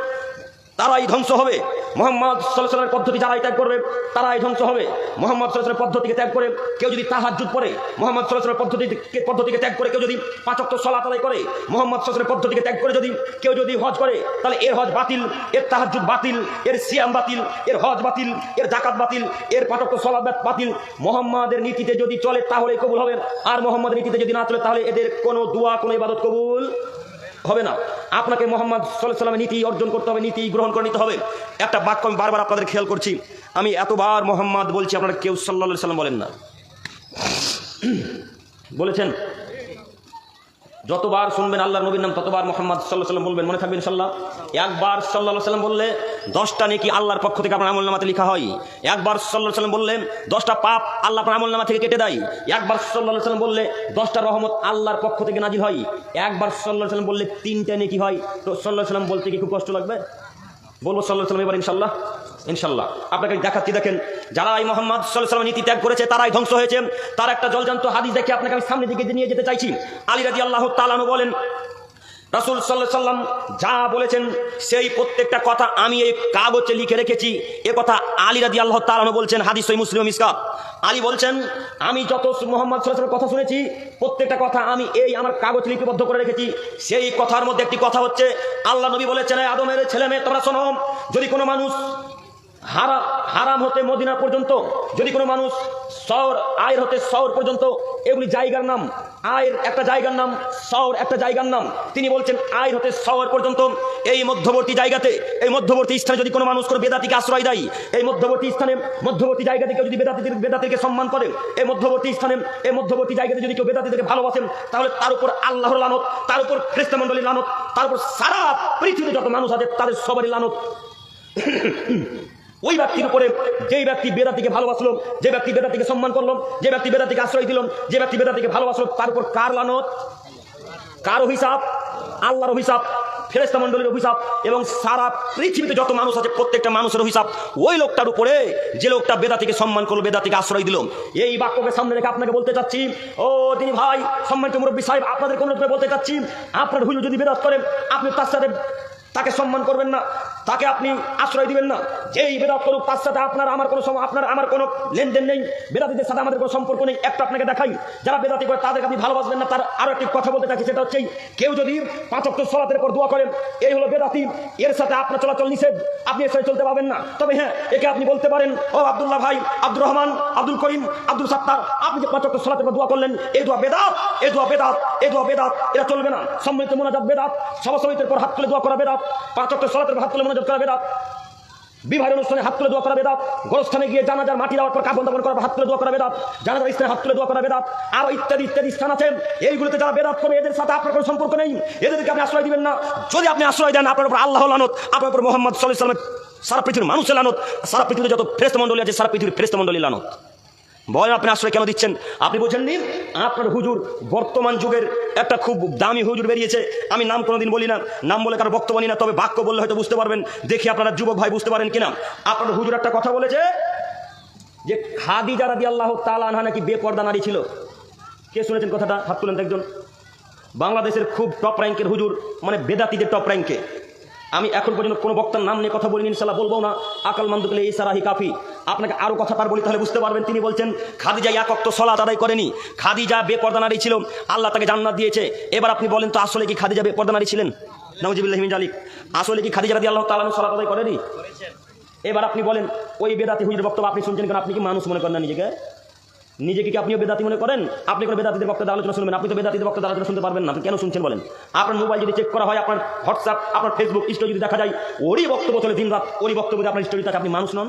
তারাই ধ্বংস হবে। মুহাম্মদ সাল্লাল্লাহু আলাইহি ওয়াসাল্লামের পদ্ধতি যারাই ত্যাগ করবে তারাই ধ্বংস হবে। মুহাম্মদ সাল্লাল্লাহু আলাইহি ওয়াসাল্লামের পদ্ধতিকে ত্যাগ করে কেউ যদি তাহাজ্জুদ পড়ে, মুহাম্মদ সাল্লাল্লাহু আলাইহি ওয়াসাল্লামের পদ্ধতিকে ত্যাগ করে কেউ যদি 5 ওয়াক্ত সালাত আদায় করে, মুহাম্মদ সাল্লাল্লাহু আলাইহি ওয়াসাল্লামের পদ্ধতিকে ত্যাগ করে যদি কেউ যদি হজ করে, তাহলে এর হজ বাতিল, এর তাহাজ্জুদ বাতিল, এর সিয়াম বাতিল, এর হজ বাতিল, এর যাকাত বাতিল, এর 5 ওয়াক্ত সালাত বাতিল। মুহাম্মাদের নীতিতে যদি চলে তাহলে কবুল হবে, আর মুহাম্মাদের নীতিতে যদি না চলে তাহলে এদের কোনো দোয়া কোনো ইবাদত কবুল হবে না। আপনাকে মুহাম্মদ সাল্লাল্লাহু আলাইহি ওয়াসাল্লামের নীতি অর্জন করতে হবে, নীতি গ্রহণ করে নিতে হবে। একটা বাক্য আমি বারবার আপনাদের খেয়াল করছি, আমি এতবার মুহাম্মদ বলছি, আপনারা কেউ সাল্লাল্লাহু আলাইহি ওয়াসাল্লাম বলেন না। বলেছেন যতবার শুনবেন আল্লাহর নবীর নাম ততবার মুহাম্মদ সাল্লাল্লাহু আলাইহি ওয়াসাল্লাম বলবেন, মনে থাকবে ইনশাআল্লাহ। একবার সাল্লাল্লাহু আলাইহি ওয়াসাল্লাম বললে 10টা নেকি আল্লাহর পক্ষ থেকে আপনার আমলনামাতে লেখা হয়। একবার সাল্লাল্লাহু আলাইহি ওয়াসাল্লাম বললে 10টা পাপ আল্লাহ আপনার আমলনামা থেকে কেটে দেয়। একবার সাল্লাল্লাহু আলাইহি ওয়াসাল্লাম বললে 10টা রহমত আল্লাহর পক্ষ থেকে নাজিল হয়। একবার সাল্লাল্লাহু আলাইহি ওয়াসাল্লাম বললে 3টা নেকি হয়। তো সাল্লাল্লাহু আলাইহি ওয়াসাল্লাম বলতে কি খুব কষ্ট লাগবে? বলবো সাল্লাল্লাহু আলাইহি ওয়াসাল্লাম এবার ইনশাআল্লাহ। ইনশাআল্লাহ আপনাকে দেখাচ্ছি, দেখেন যারা এই মুহাম্মদ সাল্লাল্লাহু আলাইহি ওয়াসাল্লামের নীতি ত্যাগ করেছে তারাই ধ্বংস হয়েছে। তার একটা জলজান্ত হাদিস দেখে আপনাকে আমি সামনের দিকে নিয়ে যেতে চাইছি। আলী রাদিয়াল্লাহু তাআলা আনহু বলেন, রাসূল সাল্লাল্লাহু আলাইহি ওয়াসাল্লাম যা বলেছেন সেই প্রত্যেকটা কথা আমি এই কাগজে লিখে রেখেছি। এ কথা আলী রাদিয়াল্লাহু তাআলা আনহু বলছেন, হাদিস সহিহ মুসলিম মিসকাত। আলী বলছেন আমি যত মুহাম্মদ সাল্লাল্লাহু আলাইহি ওয়াসাল্লামের কথা শুনেছি প্রত্যেকটা কথা আমি এই আমার কাগজে লিপিবদ্ধ করে রেখেছি। সেই কথার মধ্যে একটি কথা হচ্ছে আল্লাহ নবী বলেছেন, আদমের ছেলে মেয়ে তোমরা শোনো, যদি কোনো মানুষ হারাম হতে মদিনা পর্যন্ত, যদি কোনো মানুষ শহর আয়ের হতে শহর পর্যন্ত, এগুলি জায়গার নাম, আয়ের একটা জায়গার নাম, শহর একটা জায়গার নাম। তিনি বলছেন আয়ের হতে শহর পর্যন্ত এই মধ্যবর্তী জায়গাতে, এই মধ্যবর্তী স্থানে যদি কোনো মানুষ কোনো বেদাতিকে আশ্রয় দেয়, এই মধ্যবর্তী স্থানে মধ্যবর্তী জায়গা থেকে যদি বেদাতিকে সম্মান করে, এই মধ্যবর্তী স্থানে এই মধ্যবর্তী জায়গাতে যদি কেউ বেদাতিকে ভালোবাসেন, তাহলে তার উপর আল্লাহর লানত, তার উপর ফেরেশতা মণ্ডলীর লানত, তার উপর সারা পৃথিবীতে যত মানুষ আছে তাদের সবারই লানত। ওই ব্যক্তির উপরে যেই ব্যক্তি বেদাতিকে ভালোবাসলো, যে ব্যক্তি বেদাতিকে সম্মান করলো, যে ব্যক্তি বেদাতিকে আশ্রয় দিল, যে ব্যক্তি বেদাতিকে ভালোবাসলো, তার উপর কার লানত, কার অভিশাপ? আল্লাহর অভিশাপ, ফেরেশতা মণ্ডলীর অভিশাপ, এবং সারা পৃথিবীতে যত মানুষ আছে প্রত্যেকটা মানুষের অভিশাপ ওই লোকটার উপরে, যে লোকটা বেদাতিকে সম্মান করলো, বেদাতিকে আশ্রয় দিল। এই বাক্যকে সামনে রেখে আপনাকে বলতে চাচ্ছি, ও তিনি ভাই সম্মানিত মুরব্বী সাহেব, আপনাদের কোনো বলতে চাচ্ছি, আপনার হুজুর যদি বেদাত করেন আপনি তার সাথে তাকে সম্মান করবেন না, তাকে আপনি আশ্রয় দিবেন না। যেই বেদাত করুক তার সাথে আপনার আমার কোনো লেনদেন নেই, বেদাতিদের সাথে আমাদের কোনো সম্পর্ক নেই। একটা আপনাকে দেখাই, যারা বেদাতি করে তাদেরকে আপনি ভালোবাসবেন না। তার আরো একটি কথা বলতে চাচ্ছি, সেটা হচ্ছে কেউ যদি 5 ওয়াক্ত সালাতের উপর দোয়া করেন, এই হলো বেদাতি, এর সাথে আপনার চলাচল নিষেধ, আপনি এর সাথে চলতে পারবেন না। তবে হ্যাঁ, একে আপনি বলতে পারেন, ও আব্দুল্লাহ ভাই, আব্দুর রহমান, আব্দুল করিম, আব্দুল সাত্তার, আপনি যে 5 ওয়াক্ত সালাতের উপর দোয়া করলেন, এই দোয়া বেদাত, এই দোয়া বেদাত, এই দোয়া বেদাত, এটা চলবে না। সম্মিলিত মোনাজাত বেদাত, সভাসমিতির পর হাত তুলে দোয়া করা বেদাত, 5 ওয়াক্ত সালাতের হাত তুলে মোনাজাত করা বেদাত, বিবাহের অনুষ্ঠানে হাত তুলে দোয়া করা বেদাত, গোরস্থানে গিয়ে জানাজার মাটি দেওয়ার পর কাফন দাফন করার হাত তুলে দোয়া করা বেদাত, জানাজার স্থানে হাত তুলে দোয়া করা বেদাত, আরো ইত্যাদি ইত্যাদি স্থান আছে। এইগুলোতে যারা বেদাত করবে এদের সাথে আপনার কোনো সম্পর্ক নেই, এদেরকে আপনি আশ্রয় দিবেন না। যদি আপনি আশ্রয় দেন আপনার উপর আল্লাহর লানত, আপনার উপর মুহাম্মদ সাল্লাল্লাহু আলাইহি ওয়াসাল্লামের, সারা পৃথিবীর মানুষের লানত, সারা পৃথিবীতে যত ফেরেশতা মণ্ডলী আছে সারা পৃথিবীর ফেরেশতা মণ্ডলীর লানত। বলেন আপনি আশ্রয় কেন দিচ্ছেন? আপনি বোঝেননি আপনার হুজুর বর্তমান যুগের একটা খুব দামি হুজুর বেরিয়েছে, আমি নাম কোনোদিন বলি না, নাম বলে কারো বক্তব্য নিই না, তবে বাক্য বললে হয়তো বুঝতে পারবেন। দেখি আপনারা যুবক ভাই বুঝতে পারেন কিনা। আপনার হুজুর একটা কথা বলেছে যে খাদিজা রাদিয়াল্লাহু তাআলা আনহা নাকি বেপর্দা নারী ছিল। কে শুনেছেন কথাটা? হাত তুলেন একজন। বাংলাদেশের খুব টপ র্যাঙ্কের হুজুর, মানে বেদাতিদের টপ র্যাঙ্কে। আমি এখন পর্যন্ত কোনো বক্তার নাম নিয়ে কথা বলিনি, ইনশাআল্লাহ বলবো না। আকাল মান্দুকলে এই সারাহি কাফি। আপনাকে আরও কথা তার বলি, তাহলে বুঝতে পারবেন। তিনি বলছেন খাদিজা 1 ওয়াক্ত সালাত আদায় করেনি, খাদিজা বেপর্দা নারী ছিল, আল্লাহ তাকে জান্নাত দিয়েছে। এবার আপনি বলেন তো আসলে কি খাদিজা বেপর্দা নারী ছিলেন? নাউজুবিল্লাহি মিন যালিক। আসলে কি খাদিজা রাদিয়াল্লাহু তাআলা সালাত আদায় করেনি? এবার আপনি বলেন ওই বেদাতি হুজুরের বক্তব্য আপনি শুনছেন কেন? আপনি কি মানুষ মনে করেন না নিজেকে? নিজেকে কি আপনিও বেদাতি মনে করেন? আপনি কোনো বেদাতিদের বক্তব্য আলোচনা শুনবেন? আপনি তো বেদাতিদের বক্তব্য আলোচনা শুনতে পারবেন না। আপনি কেন শুনছেন বলেন? আপনার মোবাইল যদি চেক করা হয়, আপনার হোয়াটসঅ্যাপ, আপনার ফেসবুক স্টোরি যদি দেখা যায়, ওরই বক্তব্য চলে দিন রাত, ওরই বক্তব্য আপনার স্টোরি থাকে, আপনি মানুষ নন?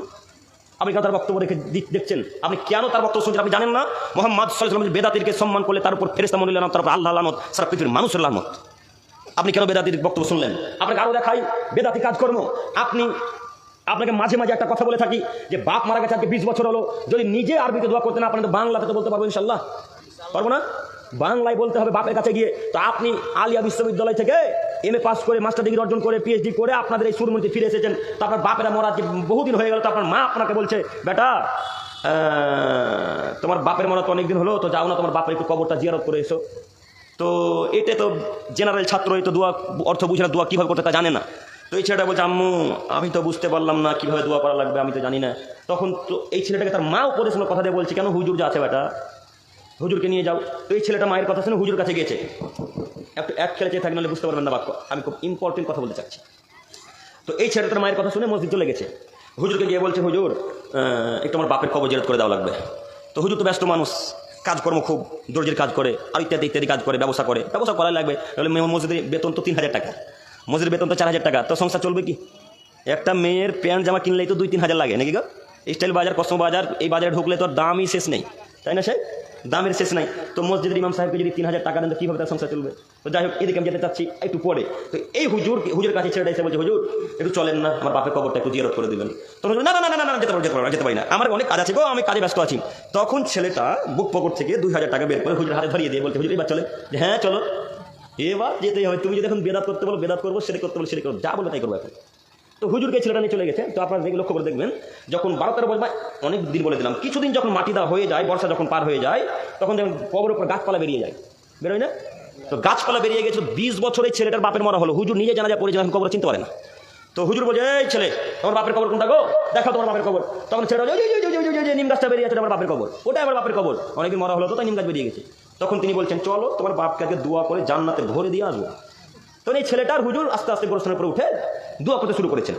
আপনি কেন তার বক্তব্য রেখে দেখছেন? আপনি কেন তার বক্তব্য শুনছেন? আপনি জানেন না মুহাম্মদ সাল্লাল্লাহু আলাইহি ওয়াসাল্লাম বেদাতিকে সম্মান করলে তার উপর ফেরেশতা মণ্ডলী লানত, তার উপর আল্লাহ লানত, সারা পৃথিবীর মানুষের লানত। আপনি কেন বেদাতির বক্তব্য শুনলেন? আপনাকে আরো দেখাই বেদাতি কাজকর্ম। আপনাকে মাঝে মাঝে একটা কথা বলে থাকি যে বাপ মারা গেছে আজকে 20 বছর হলো, যদি নিজে আরবিতে দোয়া করতেন আপনার তো বাংলাতে তো বলতে পারবো ইনশাল্লাহ? পারবো না? বাংলায় বলতে হবে বাপের কাছে গিয়ে। তো আপনি আলিয়া বিশ্ববিদ্যালয় থেকে এমএ পাস করে, মাস্টার ডিগ্রি অর্জন করে, পিএইচডি করে আপনাদের এই সুরমন্ত্রী ফিরে এসেছেন। তো আপনার বাপেরা মরা যে বহুদিন হয়ে গেল, তো আপনার মা আপনাকে বলছে বেটা তোমার বাপের মরা তো অনেকদিন হলো, তো যাও না তোমার বাপের একটু কবরটা জিয়ারত করে এসো। তো এটা তো জেনারেল ছাত্র, এই তো দোয়া অর্থ বুঝে না, দোয়া কীভাবে করতে তা জানে না। তো এই ছেলেটা বলছে আম্মু আমি তো বুঝতে পারলাম না কীভাবে দোয়া করা লাগবে, আমি তো জানি না। তখন তো এই ছেলেটাকে তার মা উপদেশের কথা দিয়ে বলছে কেন হুজুর যা আছে বেটা, হুজুরকে নিয়ে যাও। তো এই ছেলেটা মায়ের কথা শুনে হুজুর কাছে গেছে। এক খেলে চেয়ে থাকি নাহলে বুঝতে পারবেন না বাক্য, আমি খুব ইম্পর্টেন্ট কথা বলতে চাচ্ছি। তো এই ছেলেটার মায়ের কথা শুনে মসজিদ চলে গেছে। হুজুরকে গিয়ে বলছে হুজুর একটু আমার বাপের কবর জিয়ারত করে দেওয়া লাগবে। তো হুজুর তো ব্যস্ত মানুষ, কাজকর্ম খুব দর্জির কাজ করে আর ইত্যাদি ইত্যাদি কাজ করে, ব্যবসা করা লাগবে। তাহলে মসজিদের বেতন তো 3000 টাকা, মসজিদের বেতন তো 4000 টাকা, তো সংসার চলবে কি? একটা মেয়ের প্যান্ট জামা কিনলেই তো 2-3 হাজার লাগে নাকি গো? স্টাইল বাজার, কসমো বাজার, এই বাজারে ঢুকলে তো দামই শেষ নেই, তাই না? সে দামের শেষ নাই। তো মসজিদের ইমাম সাহেবকে যদি 3000 টাকা দেন তো কীভাবে তার সংসার চলবে? তো যাই হোক, এদিকে আমি যেতে চাচ্ছি একটু পরে। তো এই হুজুরের কাছে ছেলেটা এসে বলছে হুজুর একটু চলেন না, আমার বাপের কবরটা একটু জিয়ারত করে দিবেন। তখন না না না না যেতে পারি না, আমার অনেক কাজ আছে গো, আমি কাজে ব্যস্ত আছি। তখন ছেলেটা বুক পকেট থেকে 2000 টাকা বের করে হুজুরের হাতে ধরিয়ে দিয়ে বলছে হুজুর এবার চলে। হ্যাঁ চলো, এবার যেতেই হবে। তুমি যদি এখন বেদাত করতে বলো বেদাত করবো, সেটা করতে বলো সেটা করবো, যা বলো তাই করবো এখন। তো হুজুরকে ছেলেটা নিয়ে চলে গেছে। তো আপনারা লক্ষ্য করে দেখবেন যখন 12-13 বছর, অনেক দিন বলে দিলাম, কিছুদিন যখন মাটি দেওয়া হয়ে যায়, বর্ষা যখন পার হয়ে যায়, তখন যখন কবরের উপর গাছপালা বেরিয়ে যায়, বেরোয় না? তো গাছপালা বেরিয়ে গেছে। 20 বছরে ছেলেটার বাপের মরা হলো। হুজুর নিজে জানা যায় পড়ে যখন কবর চিনতে পারে না। তো হুজুর বলছে এই ছেলে তোমার বাপের কবর কোনটা গো, দেখো তোমার বাপের কবর। তখন ছেলেটা নিম গাছটা বেরিয়ে আছে, আমার বাপের কবর, ওটাই আমার বাপের কবর, অনেকদিন মরা হলো তো তাই নিম গাছ বেরিয়ে গেছে। তখন তিনি বলছেন চলো তোমার বাপকে দোয়া করে জান্নাতে ভরে দিয়ে আসবো। তখন এই ছেলেটার হুজুর আস্তে আস্তে গোরস্থানের উপরে উঠে দোয়া করতে শুরু করেছেন।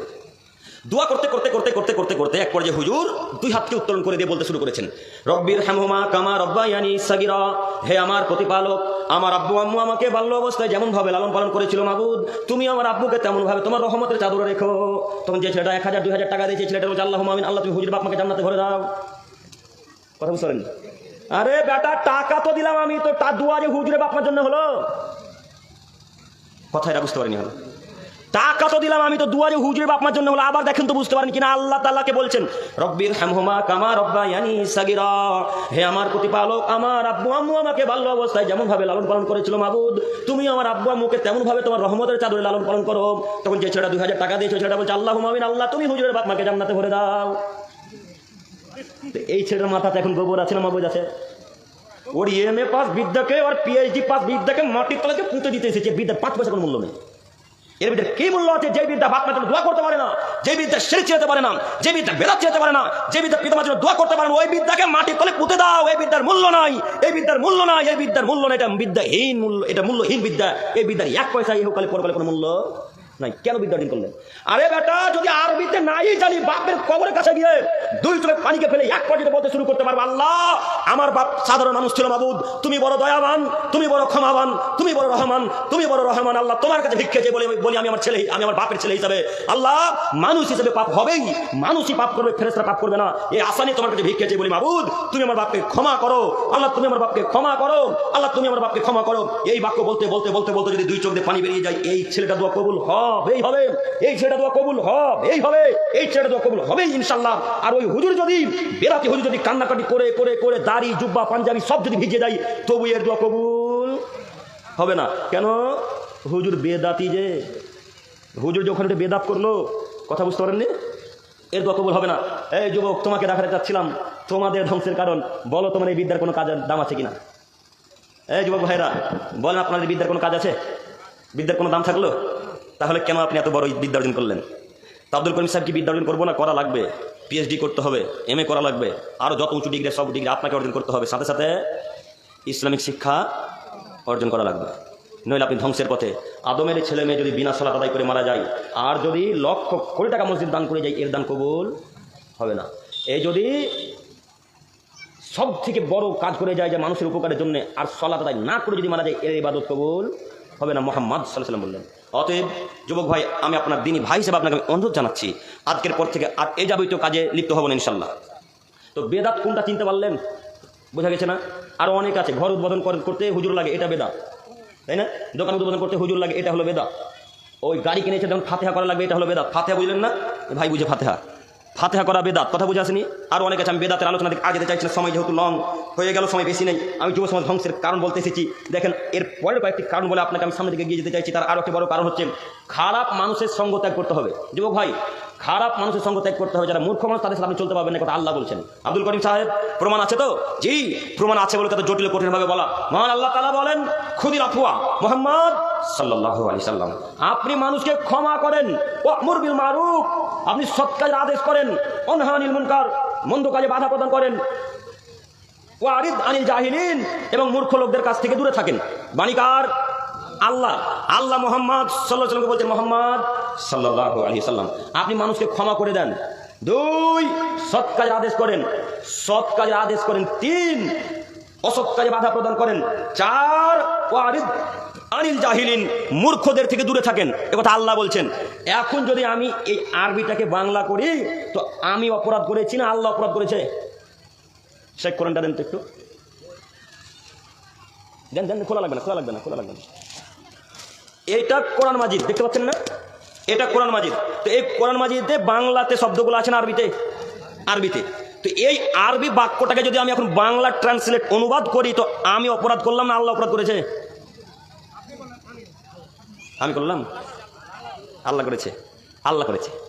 দোয়া করতে করতে করতে করতে করতে করতে এক পর্যায়ে হুজুর 2 হাতকে উত্তোলন করে দিয়ে বলতে শুরু করেছেন রব্বির হামহুমা কামা রব্বায়ানি সাগীরা, হে আমার প্রতিপালক, আমার আব্বু আম্মু আমাকে বাল্য অবস্থায় যেমন ভাবে লালন পালন করেছিল মাবুদ, তুমি আমার আব্বুকে তেমন ভাবে তোমার রহমতের চাদরে রেখো। তখন যে ছেলেটা 1000-2000 টাকা দিয়েছে, ছেলেটা বলছে আল্লাহুম্মা আমিন, আল্লাহ তুমি হুজুর বাপ মাকে জান্নাতে ভরে দাও। কথা বুঝতে পারেন? আরে বেটা টাকা তো দিলাম আমি, তো তার দোয়া যে হুজুরের বাপ মার জন্য হলো, কথা এটা বুঝতে পারিনি। হলো টাকা তো দিলাম আমি, তো দুয়ারে হুজুরের বাপ মার জন্য হলো। আবার দেখেন তো বুঝতে পারেন কিনা, আল্লাহ তাআলাকে বলছেন রব্বির হামহুমা কামা রব্বায়ানি সাগীরা, হে আমার প্রতিপালক, আমার আব্বু আম্মু আমাকে বাল্য অবস্থায় যেমন ভাবে লালন পালন করেছিল মাবুদ, তুমি আমার আব্বু আম্মুকে তেমন ভাবে তোমার রহমতের চাদরে লালন পালন করো। তখন যে ছেলেটা 2000 টাকা দিয়েছে, ছেলেটা বলছে আল্লাহুম্মা আমিন, আল্লাহ তুমি হুজুরের বাপ মাকে জান্নাতে ভরে দাও। এই ছেলেটার মাথাতে এখন গোবর আছে না মগজ আছে? ওর এমএ পাস বিদ্যাকে আর পিএইচডি পাস বিদ্যাকে মাটির তলাকে পুঁতে দিতে এসেছে, বিদ্যার 5 পয়সা কোনো মূল্য নেই। এর ভিতরে কি মূল্য আছে? যে বিদ্যা বাপ মার জন্য দোয়া করতে পারে না, যে বিদ্যা শিরক ছেড়ে পারে না, যে বিদ্যা বেদাত ছেড়ে পারে না, যে বিদ্যা পিতামার জন্য দোয়া করতে পারে না, ওই বিদ্যাকে মাটির তলে পুঁতে দাও। এই বিদ্যার মূল্য নাই, এই বিদ্যার মূল্য নাই, এই বিদ্যার মূল্য নাই, এটা বিদ্যাহীন মূল্য, এটা মূল্যহীন বিদ্যা। এই বিদ্যার 1 পয়সা ইহকালে পরকালে কোনো মূল্য নাই। কেন বিদ্যা অর্জন করলেন? আরে বেটা যদি আরবিতে নাই জানি, বাপের কবরের কাছে গিয়ে 2 চোখে পানিকে ফেলে 1 পর্যন্ত বলতে শুরু করতে পারবো আল্লাহ আমার বাপ সাধারণ মানুষ ছিল মাবুদ, তুমি বড় দয়াবান, তুমি বড় ক্ষমাবান, তুমি বড় রহমান, তুমি বড় রহমান, আল্লাহ তোমার কাছে ভিক্ষা চেয়ে বলি আমি আমার ছেলে, আমি আমার বাপের ছেলে হিসাবে, আল্লাহ মানুষ হিসেবে পাপ হবেই, মানুষই পাপ করবে, ফেরেশতারা পাপ করবে না। এই আসানি তোমার কাছে ভিক্ষা চেয়ে বলি মাবুদ তুমি আমার বাপকে ক্ষমা করো, আল্লাহ তুমি আমার বাপকে ক্ষমা করো, আল্লাহ তুমি আমার বাপকে ক্ষমা করো। এই বাক্য বলতে বলতে বলতে বলতে যদি 2 চোখ দিয়ে পানি বেরিয়ে যায়, এই ছেলেটা দোয়া কবুল হবেই হবে, এই ছেলেটা দোয়া কবুল হবেই হবে, এই ছেলেটা দোয়া কবুল হবেই ইনশাআল্লাহ। আর ওই হুজুর যদি বেরাতি হুজুর যদি কান্নাকাটি করে করে করে দাড়ি জুব্বা পাঞ্জাবি সব যদি ভিজে যায়, তবু এর দোয়া কবুল হবে না। কেন? হুজুর বেদাতি, যে হুজুর যখন এটা বেদাত করলো, কথা বুঝতে পারেননি, এর দোয়া কবুল হবে না। এই যুবক তোমাকে দেখাতে চাচ্ছিলাম তোমাদের ধ্বংসের কারণ, বলো তোমার এই বিদ্যার কোনো কাজের দাম আছে কিনা? এই যুবক ভাইরা বলেন আপনার এই বিদ্যার কোনো কাজ আছে? বিদ্যার কোনো দাম থাকলো? তাহলে কেন আপনি এত বড় বিদ্যা অর্জন করলেন? তো আব্দুল করিম সাহেব কি বিদ্যা অর্জন করবো না? করা লাগবে, পিএইচডি করতে হবে, এমএ করা লাগবে, আরও যত উঁচু ডিগ্রি সব ডিগ্রি আপনাকে অর্জন করতে হবে, সাথে সাথে ইসলামিক শিক্ষা অর্জন করা লাগবে। নইলে আপনি ধ্বংসের পথে। আদমের ছেলে মেয়ে যদি বিনা সালাত আদায় করে মারা যায়, আর যদি লক্ষ কোটি টাকা মসজিদ দান করে যায়, এর দান কবুল হবে না। এই যদি সব থেকে বড় কাজ করে যায় যে মানুষের উপকারের জন্য, আর সালাত আদায় না করে যদি মারা যায়, এর ইবাদত কবুল হবে না, মুহাম্মদ সাল্লাল্লাহু আলাইহি ওয়াসাল্লাম বললেন। অতএব যুবক ভাই, আমি আপনার দিনী ভাই হিসেবে আপনাকে অনুরোধ জানাচ্ছি, আজকের পর থেকে আর এই যাবতীয় কাজে লিপ্ত হব না ইনশাল্লাহ। তো বেদাত কোনটা চিনতে পারলেন? বোঝা গেছে না? আরও অনেক আছে। ঘর উদ্বোধন করতে হুজুর লাগে, এটা বেদাত, তাই না? দোকান উদ্বোধন করতে হুজুর লাগে, এটা হলো বেদাত। ওই গাড়ি কিনেছে যখন ফাতেহা করা লাগবে, এটা হলো বেদাত। ফাতেহা বুঝলেন না? ভাই বুঝে ফাতেহা করা বেদাত, কথা বুঝে আসেনি? আরও অনেক আছে। আমি বেদাতের আলোচনা দিকে আগে যেতে চাইছিলাম, সময় যেহেতু লং হয়ে গেল, সময় বেশি নেই। আমি যুব সমাজ ধ্বংসের কারণ বলতে এসেছি। দেখেন, এর পরের কয়েকটি কারণ বলে আপনাকে আমি সামনের দিকে এগিয়ে যেতে চাইছি। তার আরও একটি বড় কারণ হচ্ছে খারাপ মানুষের সঙ্গ ত্যাগ করতে হবে। যুবক ভাই, খারাপ মানুষের সঙ্গ ত্যাগ করতে হবে। যারা মূর্খ মানুষ, তাদের সাথে আপনি চলতে পারবেন না, কথা আল্লাহ বলছেন। আব্দুল করিম সাহেব, প্রমাণ আছে তো? জি, প্রমাণ আছে বলে কত জটিল কঠিনভাবে বলা। মহান আল্লাহ তাআলা বলেন, খুদিল আফওয়া মুহাম্মদ সাল্লাল্লাহু আলাইহি সাল্লাম, আপনি মানুষকে ক্ষমা করেন, ওয়া'মুর বিল মারুফ, আপনি সৎ কাজের আদেশ করেন, ওয়ানহা আনিল মুনকার, মন্দ কাজে বাধা প্রদান করেন, ওয়ারিদ আনিল জাহিলিন, এবং মূর্খ লোকদের কাছ থেকে দূরে থাকেন। বাণীকার আল্লাহ মুহাম্মদ সাল্লাল্লাহু আলাইহি ওয়াসাল্লামকে বলছেন, মুহাম্মদ সাল্লাল্লাহু আলাইহি ওয়াসাল্লাম, আপনি মানুষকে ক্ষমা করে দেন। 2, সৎ কাজের আদেশ করেন। 3, অসৎ কাজে বাধা প্রদান করেন। 4, ওয়ারিদ আনিল জাহিলিন, মূর্খদের থেকে দূরে থাকেন। একথা আল্লাহ বলছেন। এখন যদি আমি এই আরবিটাকে বাংলা করি, তো আমি অপরাধ করেছি না আল্লাহ অপরাধ করেছে? শেখ কোরআনটা দেন তো একটু, দেন। খোলা লাগবে না। এইটা কোরআন মাজিদ, দেখতে পাচ্ছেন না? এটা কোরআন মাজিদ। তো এই কোরআন মাজিদে বাংলাতে শব্দগুলো আছে না আরবিতে। তো এই আরবি বাক্যটাকে যদি আমি এখন বাংলা ট্রান্সলেট অনুবাদ করি, তো আমি অপরাধ করলাম না আল্লাহ অপরাধ করেছে? আমি করলাম? আল্লাহ করেছে।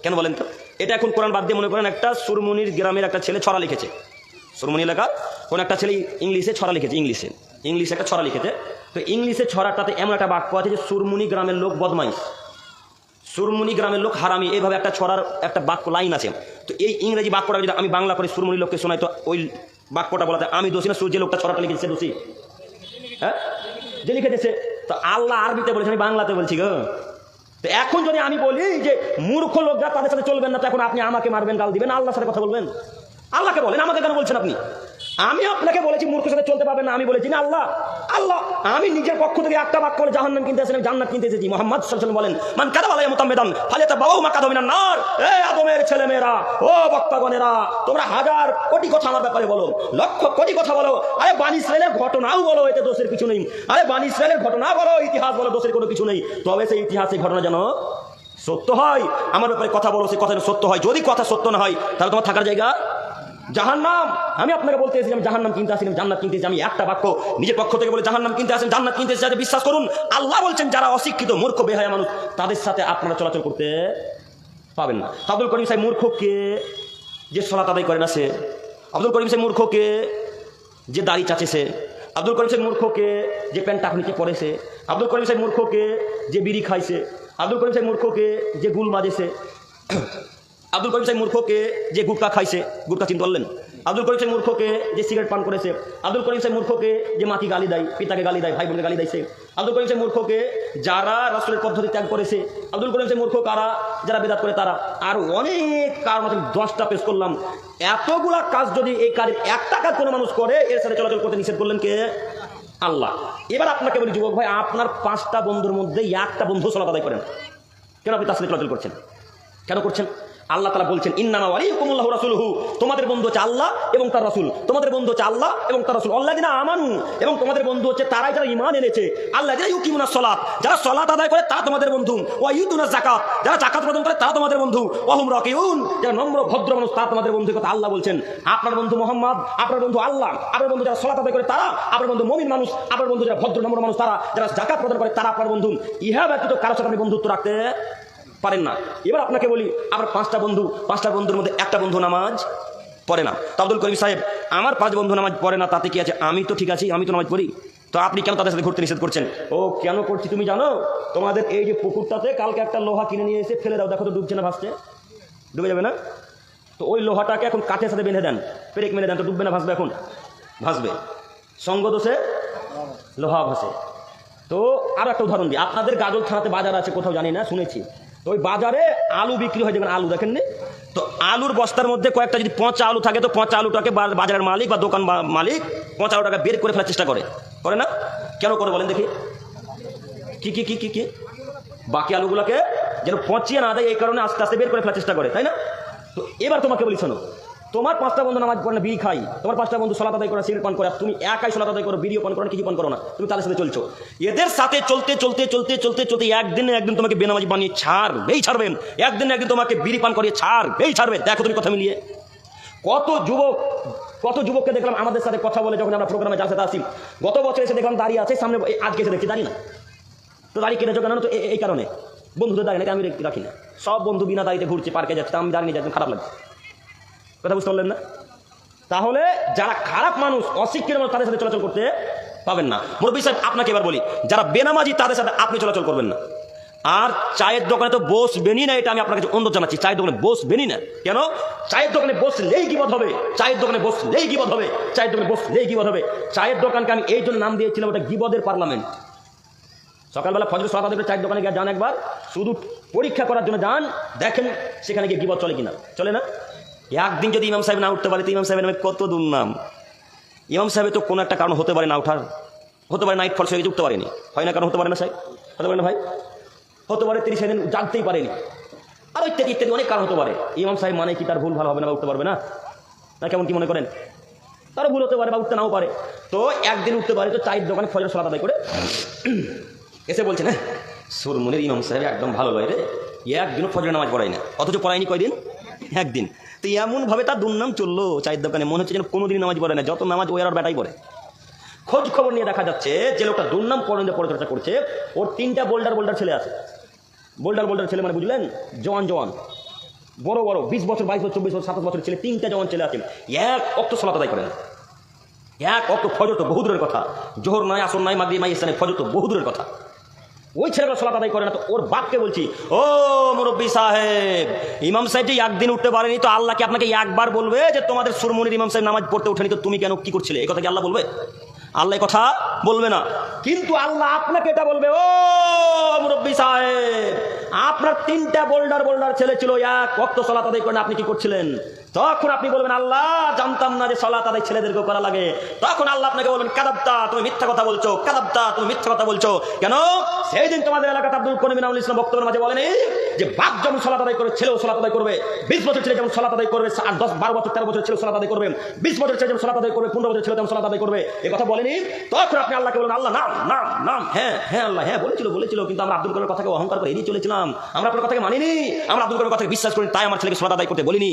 কেন বলেন তো? এটা এখন কোরআন বাদ দিয়ে মনে করেন একটা সুরমনির গ্রামের একটা ছেলে ছড়া লিখেছে। সুরমনি এলাকা কোন একটা ছেলে ইংলিশে ছড়া লিখেছে, ইংলিশে একটা ছড়া লিখেছে। তো ইংলিশে ছড়াটাতে এমন একটা বাক্য আছে যে সুরমনি গ্রামের লোক বদমাইশ, সুরমনি গ্রামের লোক হারামি, এইভাবে একটা ছড়ার একটা বাক্য লাইন আছে। তো এই ইংরেজি বাক্যটা যদি আমি বাংলা করে সুরমনি লোককে শোনাই, তো ওই বাক্যটা বলাতে আমি দোষী না যে লোকটা ছড়াটা লিখেছে সে দোষী? হ্যাঁ, যে লিখেছে। তো আল্লাহ আরবিতে বলেছে, আমি বাংলাতে বলছি গো। তো এখন যদি আমি বলি যে মূর্খ লোকরা তাদের সাথে চলবেন না, তো এখন আপনি আমাকে মারবেন, গাল দিবেন, আল্লাহর সাথে কথা বলবেন? আল্লাহকে বলেন, আমাকে কেন বলছেন আপনি? আমি আপনাকে বলেছি মূর্খের সাথে চলতে পারবেন না, আমি বলেছি না আল্লাহ। আমি নিজের পক্ষ থেকে একটা বাক্য করে জাহান্নাম কিনতে এসেছি, জান্নাত কিনতে এসেছি। মুহাম্মদ সাল্লাল্লাহু আলাইহি ওয়াসাল্লাম বলেন, মান কাযাবা আলাইয়া মুতাম্মিদান ফালিয়াতাবাওয়া মাকাদাহু মিনান নার। এই আদমের ছেলেমেয়েরা, ও বক্তাগণেরা, তোমরা হাজার কোটি কথা আমার ব্যাপারে বলো, লক্ষ কোটি কথা বলো, আরে বনী ইসরাইলের ঘটনাও বলো, এতে দোষের কিছু নেই। আরে বনী ইসরাইলের ঘটনা বলো, ইতিহাস বলো, দোষের কোনো কিছু নেই। তবে সেই ইতিহাসের ঘটনা যেন সত্য হয়। আমার ব্যাপারে কথা বলো, সেই কথা যেন সত্য হয়। যদি কথা সত্য না হয়, তাহলে তোমার থাকার জায়গা জাহান্নাম। আমি আপনাকে বলতে এসেছিলাম জাহান্নাম কিনতে আসেন, জান্নাত কিনতে এসেছি। আমি একটা বাক্য নিজের পক্ষ থেকে বলে জাহান্নাম কিনতে আসেন, জান্নাত কিনতে এসেছি, বিশ্বাস করুন আল্লাহ বলছেন যারা অশিক্ষিত মূর্খ বেহায়া মানুষ, তাদের সাথে আপনারা চলাচল করতে পাবেন না। আব্দুল করিম সাহেব মূর্খকে যে সালাত আদায় করে না সে, আব্দুল করিম সাহেব মূর্খকে যে দাড়ি চাচেছে, আব্দুল করিম সাহেব মূর্খকে যে প্যান্ট টাকনিতে পড়েছে, আব্দুল করিম সাহেব মূর্খকে যে বিড়ি খাইছে, আব্দুল করিম সাহেব মূর্খকে যে গুল মাজেছে, আব্দুল করিম সাহেব মূর্খকে যে গুটকা খাইছে, গুটকা চিনতে পারলেন? আব্দুল করিম সাহেব মূর্খকে যে সিগারেট পান করেছে, আব্দুল করিম সাহেব মূর্খকে যে মাকে গালি দেয়, পিতাকে গালি দেয়, ভাই বোনকে গালি দেয়, আব্দুল করিম সাহেব মূর্খকে যারা রাসূলের পদ্ধতি ত্যাগ করেছে, আব্দুল করিম সাহেব মূর্খ কারা, যারা বেদাত করে তারা। আর অনেক কারণ আছে, 10টা পেশ করলাম। এতগুলা কাজ যদি এই কাজের একটা কাজ কোনো মানুষ করে, এর সাথে চলাচল করতে নিষেধ করলেন কে? আল্লাহ। এবার আপনাকে বলি যুবক ভাই, আপনার 5টা বন্ধুর মধ্যে একটা বন্ধু সালাত আদায় করেন, কেন আপনি তার সাথে চলাচল করছেন? কেন করছেন? আল্লাহ তাআলা বলছেন, ইন্নামা ওয়ালিয়ুকুমুল্লাহু রাসূলুহু, তোমাদের বন্ধু হচ্ছে আল্লাহ এবং তার রাসূল। তোমাদের বন্ধু হচ্ছে আল্লাহ এবং তার রাসূল। আল্লাযিনা আমানু, এবং তোমাদের বন্ধু হচ্ছে তারাই যারা ঈমান এনেছে। আল্লাযিনা ইউকিমুনাস সালাত, যারা সালাত আদায় করে তারা তোমাদের বন্ধু। ওয়া ইউতুনাজ যাকাত, যারা যাকাত প্রদান করে তারা তোমাদের বন্ধু। ওয়া হুম রাকিউন, যারা নম্র ভদ্র মানুষ তারা তোমাদের বন্ধু। কথা আল্লাহ বলছেন। আপনার বন্ধু মুহাম্মদ, আপনার বন্ধু আল্লাহ, আপনার বন্ধু যারা সালাত আদায় করে তারা, আপনার বন্ধু মুমিন মানুষ, আপনার বন্ধু যারা ভদ্র নম্র মানুষ তারা, যারা যাকাত প্রদান করে তারা আপনার বন্ধু। ইহা ব্যতীত কারোর সাথে আপনি বন্ধুত্ব রাখতে পারেন না। এবার আপনাকে বলি, আপনার 5টা বন্ধু, 5টা বন্ধুর মধ্যে একটা বন্ধু নামাজ পড়ে না। তো আব্দুল করিম সাহেব, আমার 5 বন্ধু নামাজ পড়ে না, তাতে কি আছে? আমি তো ঠিক আছি, আমি তো নামাজ পড়ি, তো আপনি কেন তাদের সাথে ঘুরতে নিষেধ করছেন? ও কেন করছি তুমি জানো? তোমাদের এই যে পুকুরটাতে কালকে একটা লোহা কিনে নিয়ে এসে ফেলে দাও, দেখো তো ডুবছে না ভাসছে? ডুবে যাবে না? তো ওই লোহাটাকে এখন কাঠের সাথে বেঁধে দেন, পেরেক মেরে দেন, তো ডুববে না ভাসবে? এখন ভাসবে। সঙ্গ দোষে লোহা ভাসে। তো আরো একটা উদাহরণ দিই, আপনাদের গাজল থানাতে বাজার আছে কোথাও জানি না, শুনেছি। তো ওই বাজারে আলু বিক্রি হয়, যেমন আলু দেখেননি তো, আলুর বস্তার মধ্যে কয়েকটা যদি পচা আলু থাকে, তো পচা আলুটাকে বাজারের মালিক বা দোকান মালিক পচা আলুটাকে বের করে ফেলার চেষ্টা করে না? কেন করে বলেন দেখি? কি কি কি কি কি বাকি আলুগুলোকে যেন পচিয়ে না দেয়, এই কারণে আস্তে আস্তে বের করে ফেলার চেষ্টা করে, তাই না? তো এবার তোমাকে বলি, শোনো, তোমার 5টা বন্ধু নামাজ পড়ে না, বিড়ি খাই, তোমার 5টা বন্ধু সালাত আদায় করে, সিগারেট পান করে, তুমি একাই সালাত আদায় করো, বিড়িও পান করো না, কিছু পান করো না, তুমি তাদের সাথে চলছো। এদের সাথে চলতে চলতে চলতে চলতে চলতে একদিন তোমাকে বেনামাজি বানিয়ে ছাড়বেই ছাড়বে, একদিন তোমাকে বিড়ি পান করিয়ে ছাড়বেই ছাড়বে। দেখো তুমি কথা মিলিয়ে, কত যুবককে দেখলাম আমাদের সাথে কথা বলে, যখন আমরা প্রোগ্রামে যার সাথে আসি, গত বছর এসে দেখলাম দাঁড়িয়ে আছে সামনে, আজকে এসে দেখছি দাঁড়িয়ে না। তো দাঁড়িয়ে কেটেছো কেন? তো এই কারণে বন্ধুদের দাঁড়িয়ে নাকি আমি রাখি না, সব বন্ধু বিনা দাঁড়িয়ে ঘুরছে, পার্কে যাচ্ছে, আমি দাঁড়িয়ে যাচ্ছি, খারাপ লাগছে। কথা বুঝতে পারলেন না? তাহলে যারা খারাপ মানুষ, অশিক্ষিত মানুষ, তাদের সাথে চলাচল করতে পাবেন না। মুরব্বী সাহেব, আপনাকে এবার বলি, যারা বেনামাজি তাদের সাথে আপনি চলাচল করবেন না। আর চায়ের দোকানে তো বসবেনই না, এটা আমি আপনার কাছে অনুরোধ জানাচ্ছি, চায়ের দোকানে বসবেনই না। কেন? চায়ের দোকানে বসলেই গীবত হবে, চায়ের দোকানে বসলেই গীবত হবে, চায়ের দোকানে বসলেই গীবত হবে। চায়ের দোকানকে আমি এই জন্য নাম দিয়েছিলাম, ওটা গীবতের পার্লামেন্ট। সকালবেলা ফজর সালাত আদায় করে চায়ের দোকানে গিয়ে যান একবার, শুধু পরীক্ষা করার জন্য যান, দেখেন সেখানে গিয়ে গীবত চলে কিনা, চলে না? একদিন যদি ইমাম সাহেব না উঠতে পারে, তো ইমাম সাহেবের নামে কত দুর্নাম। ইমাম সাহেবের তো কোনো একটা কারণ হতে পারে না ওঠার, হতে পারে নাইট ফলস হয়ে গেছে, উঠতে পারেনি, হয় না? কারণ হতে পারে না সাহেব, হতে পারে না ভাই, হতে পারে 30 দিন জানতেই পারেনি, আর ইত্যাদি ইত্যাদি অনেক কারণ হতে পারে। ইমাম সাহেব মানে কি তার ভুল ভালো হবে না বা উঠতে পারবে না? না কেমন কি মনে করেন? তারও ভুল হতে পারে বা উঠতে নাও পারে। তো একদিন উঠতে পারে, তো চায়ের দোকানে ফজর সালাত আদায় করে এসে বলছে না, সুরমুনের ইমাম সাহেব একদম ভালো লয় রে, একদিনও ফজরের নামাজ পড়ায় না, অথচ পড়ায়নি কয়দিন? একদিন। তো এমনভাবে তার দুর্নাম চললো চায়ের দোকানে, মনে হচ্ছে যেন কোনোদিন নামাজ পড়ে না, যত নামাজ ওই আর বেটাই পড়ে। খোঁজ খবর নিয়ে দেখা যাচ্ছে যে লোকটা দুর্নাম পরিচর্যা করছে, ওর 3টা বোল্ডার ছেলে আছে। বোল্ডার ছেলে মানে বুঝলেন, জওয়ান বড় 20 বছর 22 বছর 24 বছর 27 বছর ছেলে, 3টা জওয়ান ছেলে আছে, এক অক্ত সালাত আদায় করে না। এক অক্ত, ফজর তো বহু দূরের কথা, জোহর নয়, আসর নয়, মাগরিব নয়, ইশা নয়, ফজর তো বহু দূরের কথা। ওই ছেলেগুলো সালাত আদায় করে না। তো ওর বাপকে বলছি, ও মুরব্বী সাহেব, ইমাম সাহেব যে একদিন উঠতে পারেনি, তো আল্লাহ কি আপনাকে একবার বলবে যে তোমাদের সুরমনির ইমাম সাহেব নামাজ পড়তে ওঠেনি, তো তুমি কেন কি করছিলে? এই কথা কি আল্লাহ বলবে? আল্লাহ কথা বলবে না। কিন্তু আল্লাহ আপনাকে এটা বলবে, ও মুরব্বী সাহেব, আপনার 3টা বোল্ডার ছেলে ছিল, এক ওয়াক্ত সালাত আদায় করেন, আপনি কি করছিলেন? তখন আপনি বলবেন, আল্লাহ জানতাম না যে সালাত আদায় ছেলেদেরকেও করা লাগে। তখন আল্লাহ আপনাকে বলবেন, কাদাবতা, তুমি মিথ্যা কথা বলছো, কাদাবতা, তুমি মিথ্যা কথা বলছো। কেন? সেই দিন তোমাদের এলাকাতে আব্দুল করিম আউল ইসলাম বক্তব্যের মাঝে বলেনি যে বাপ যেমন সালাত আদায় করে ছেলেও সালাত আদায় করবে, 20 বছর ছেলে যেমন সালাত আদায় করবে, 8, 10, 12 বছর 13 বছর ছেলে সালাত আদায় করবে, 20 বছর ছেলে যেমন সালাত আদায় করবে, 15 বছর ছেলে যেমন সালাত আদায় করবে, এই কথা বলেনি? তখন আপনি আল্লাহকে বলেন, আল্লাহ নাম, হ্যাঁ আল্লাহ, হ্যাঁ বলেছিল, কিন্তু আমরা আব্দুল করিমের কথাকে অহংকার করে এড়িয়ে চলেছিলাম, আমরা আপনার কথাকে মানিনি, আমরা আব্দুল করিমের কথাকে বিশ্বাস করি, তাই আমার ছেলেকে সালাত আদায় করতে বলিনি।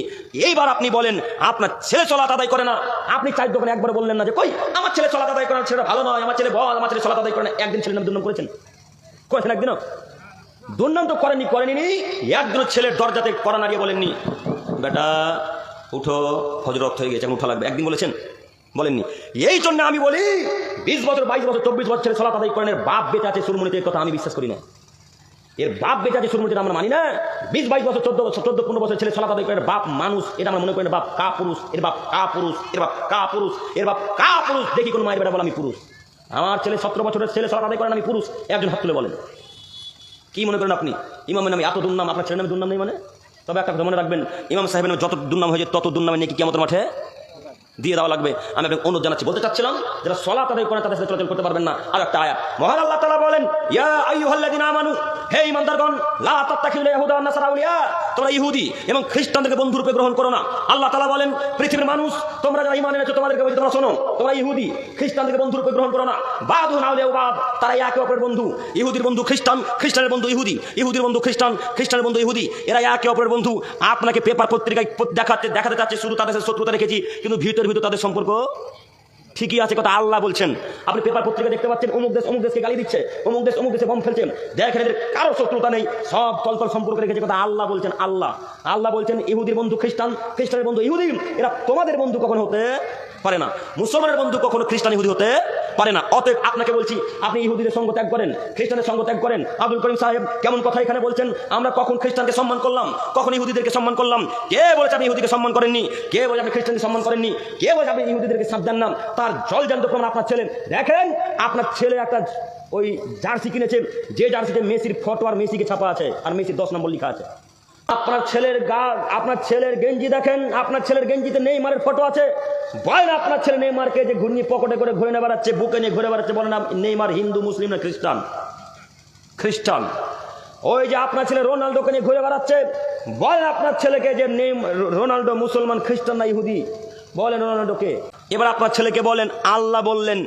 এইবার আপনি বলেন, আপনার ছেলে সালাত আদায় করে না, আপনি চায়ের দোকানে একবার বললেন না যে কই আমার ছেলে সালাত আদায় করে না, ছেলেটা ভালো নয়, আমার ছেলে বল, আমার ছেলে সালাত আদায় করে না। একদিন ছেলের নাম দুর্নাম করেছেন? একদিনও দুর্নাম তো করেনি, একদিনও ছেলের দরজাতে করা নাড়িয়ে বলেননি, বেটা উঠো, ফজর ওয়াক্ত হয়ে গেছে, উঠা লাগবে, একদিন বলেছেন? বলেননি। এই জন্য আমি বলি, 20 বছর 22 বছর 24 বছর ছেলে সালাত আদায় করেন, এর বাপ বেঁচে আছে সুরমনিতে, এই কথা আমি বিশ্বাস করি না। এর বাপ বেঁচে আছে সুরমনিতে আমরা মানি না। 20, 22 বছর 14, 15 বছর ছেলে সালাত আদায় করেন, বাপ মানুষ, এটা আমরা মনে করি না। বাপ কা পুরুষ, এর বাপ কা পুরুষ, এর বাপ কা পুরুষ, এর বাপ কা পুরুষ। দেখি কোন মায়ের বেটা বলে আমি পুরুষ, আমার ছেলে 17 বছরের ছেলে সালাত আদায় করেন, আমি পুরুষ, একজন হাত তুলে বলেন। কি মনে করেন আপনি? ইমামের নামে এত দুর্নাম, আপনার ছেলের নামে দুর্নাম নেই মানে? তবে একটা কথা মনে রাখবেন, ইমাম সাহেবের নামে যত দুর্নাম হয়েছে তত দুর্নামে নাকি কিয়ামতের মাঠে দিয়ে দেওয়া লাগবে। আমি আপনাকে অনুরোধ জানাচ্ছি, বলতে চাচ্ছিলাম যারা সালাত আদায় করেন তাদের সাথে চলাচল করতে পারবেন না। আর একটা আয়াত মহান আল্লাহ তাআলা বলেন, ইয়া আইয়ুহাল্লাযিনা আমানু, হে ঈমানদারগণ, লা তাত্তাখিযুল ইয়াহুদা ওয়ান নাসারা আউলিয়া, তোমরা ইহুদি এবং খ্রিস্টানদেরকে বন্ধুরূপে গ্রহণ করো না। আল্লাহ তাআলা বলেন, পৃথিবীর মানুষ, তোমরা যারা ঈমান এনেছো তোমাদেরকে বলছি, তোমরা শোনো, তোমরা ইহুদি খ্রিস্টানদেরকে বন্ধুরূপে গ্রহণ করো না। বাদুন আউলিয়া বাদ, তারা একে অপরের বন্ধু। ইহুদির বন্ধু খ্রিস্টান, খ্রিস্টানের বন্ধু ইহুদি, ইহুদির বন্ধু খ্রিস্টান, খ্রিস্টানের বন্ধু ইহুদি, এরা একে অপরের বন্ধু। আপনাকে পেপার পত্রিকায় দেখাতে চাচ্ছে শুধু তাদের সাথে শত্রুতা রেখেছি, কিন্তু ভিতর তাদের সম্পর্ক ঠিকই আছে। কথা আল্লাহ বলছেন। আপনি পেপার পত্রিকা দেখতে পাচ্ছেন, অমুক দেশকে গালি দিচ্ছে, অমুক দেশে বম ফেলছেন, দেখেন এদের কারো শত্রুতা নেই, সব তলতল সম্পর্ক রেখেছে। কথা আল্লাহ বলছেন। আল্লাহ বলছেন, ইহুদির বন্ধু খ্রিস্টান, খ্রিস্টানের বন্ধু ইহুদি, এরা তোমাদের বন্ধু কখনো হতে পারে না। মুসলমানের বন্ধু কখনো খ্রিস্টান ইহুদি হতে পারে না। অতএব আপনাকে বলছি, আপনি ইহুদিদের সঙ্গ ত্যাগ করেন, খ্রিস্টানের সঙ্গ ত্যাগ করেন। আব্দুল করিম সাহেব কেমন কথা এখানে বলছেন? আমরা কখন খ্রিস্টানকে সম্মান করলাম, কখন ইহুদিদেরকে সম্মান করলাম? কে বলেছে আপনি ইহুদিকে সম্মান করেননি? কে বলে আপনি খ্রিস্টানকে সম্মান করেননি? কে বলে আপনি ইহুদিদেরকে সাথ দেন না? তার জলজান্ত প্রমাণ আপনার ছেলে। দেখেন, আপনার ছেলে একটা ওই জার্সি কিনেছে, যে জার্সিতে মেসির ফটো আর মেসিকে ছাপা আছে, আর মেসির 10 নম্বর লেখা আছে। আপনার ছেলের গেঞ্জি দেখেন, আপনার ছেলের গেঞ্জিতে নেইমারের ফটো আছে। বলেন আপনার ছেলে নেইমারকে যে ঘুরনি পকেটে করে ঘুরে নিয়ে বেড়াচ্ছে, বুকে নিয়ে ঘুরে বেড়াচ্ছে, বলেন নেইমার হিন্দু, মুসলিম না খ্রিস্টান? ওই যে আপনার ছেলে রোনাল্ডোকে নিয়ে ঘুরে বেড়াচ্ছে, বলেন আপনার ছেলেকে যে রোনাল্ডো মুসলমান, খ্রিস্টান না ইহুদি? বলেন রোনাল্ডোকে। এবার আপনার ছেলেকে বলেন, আল্লাহ বললেন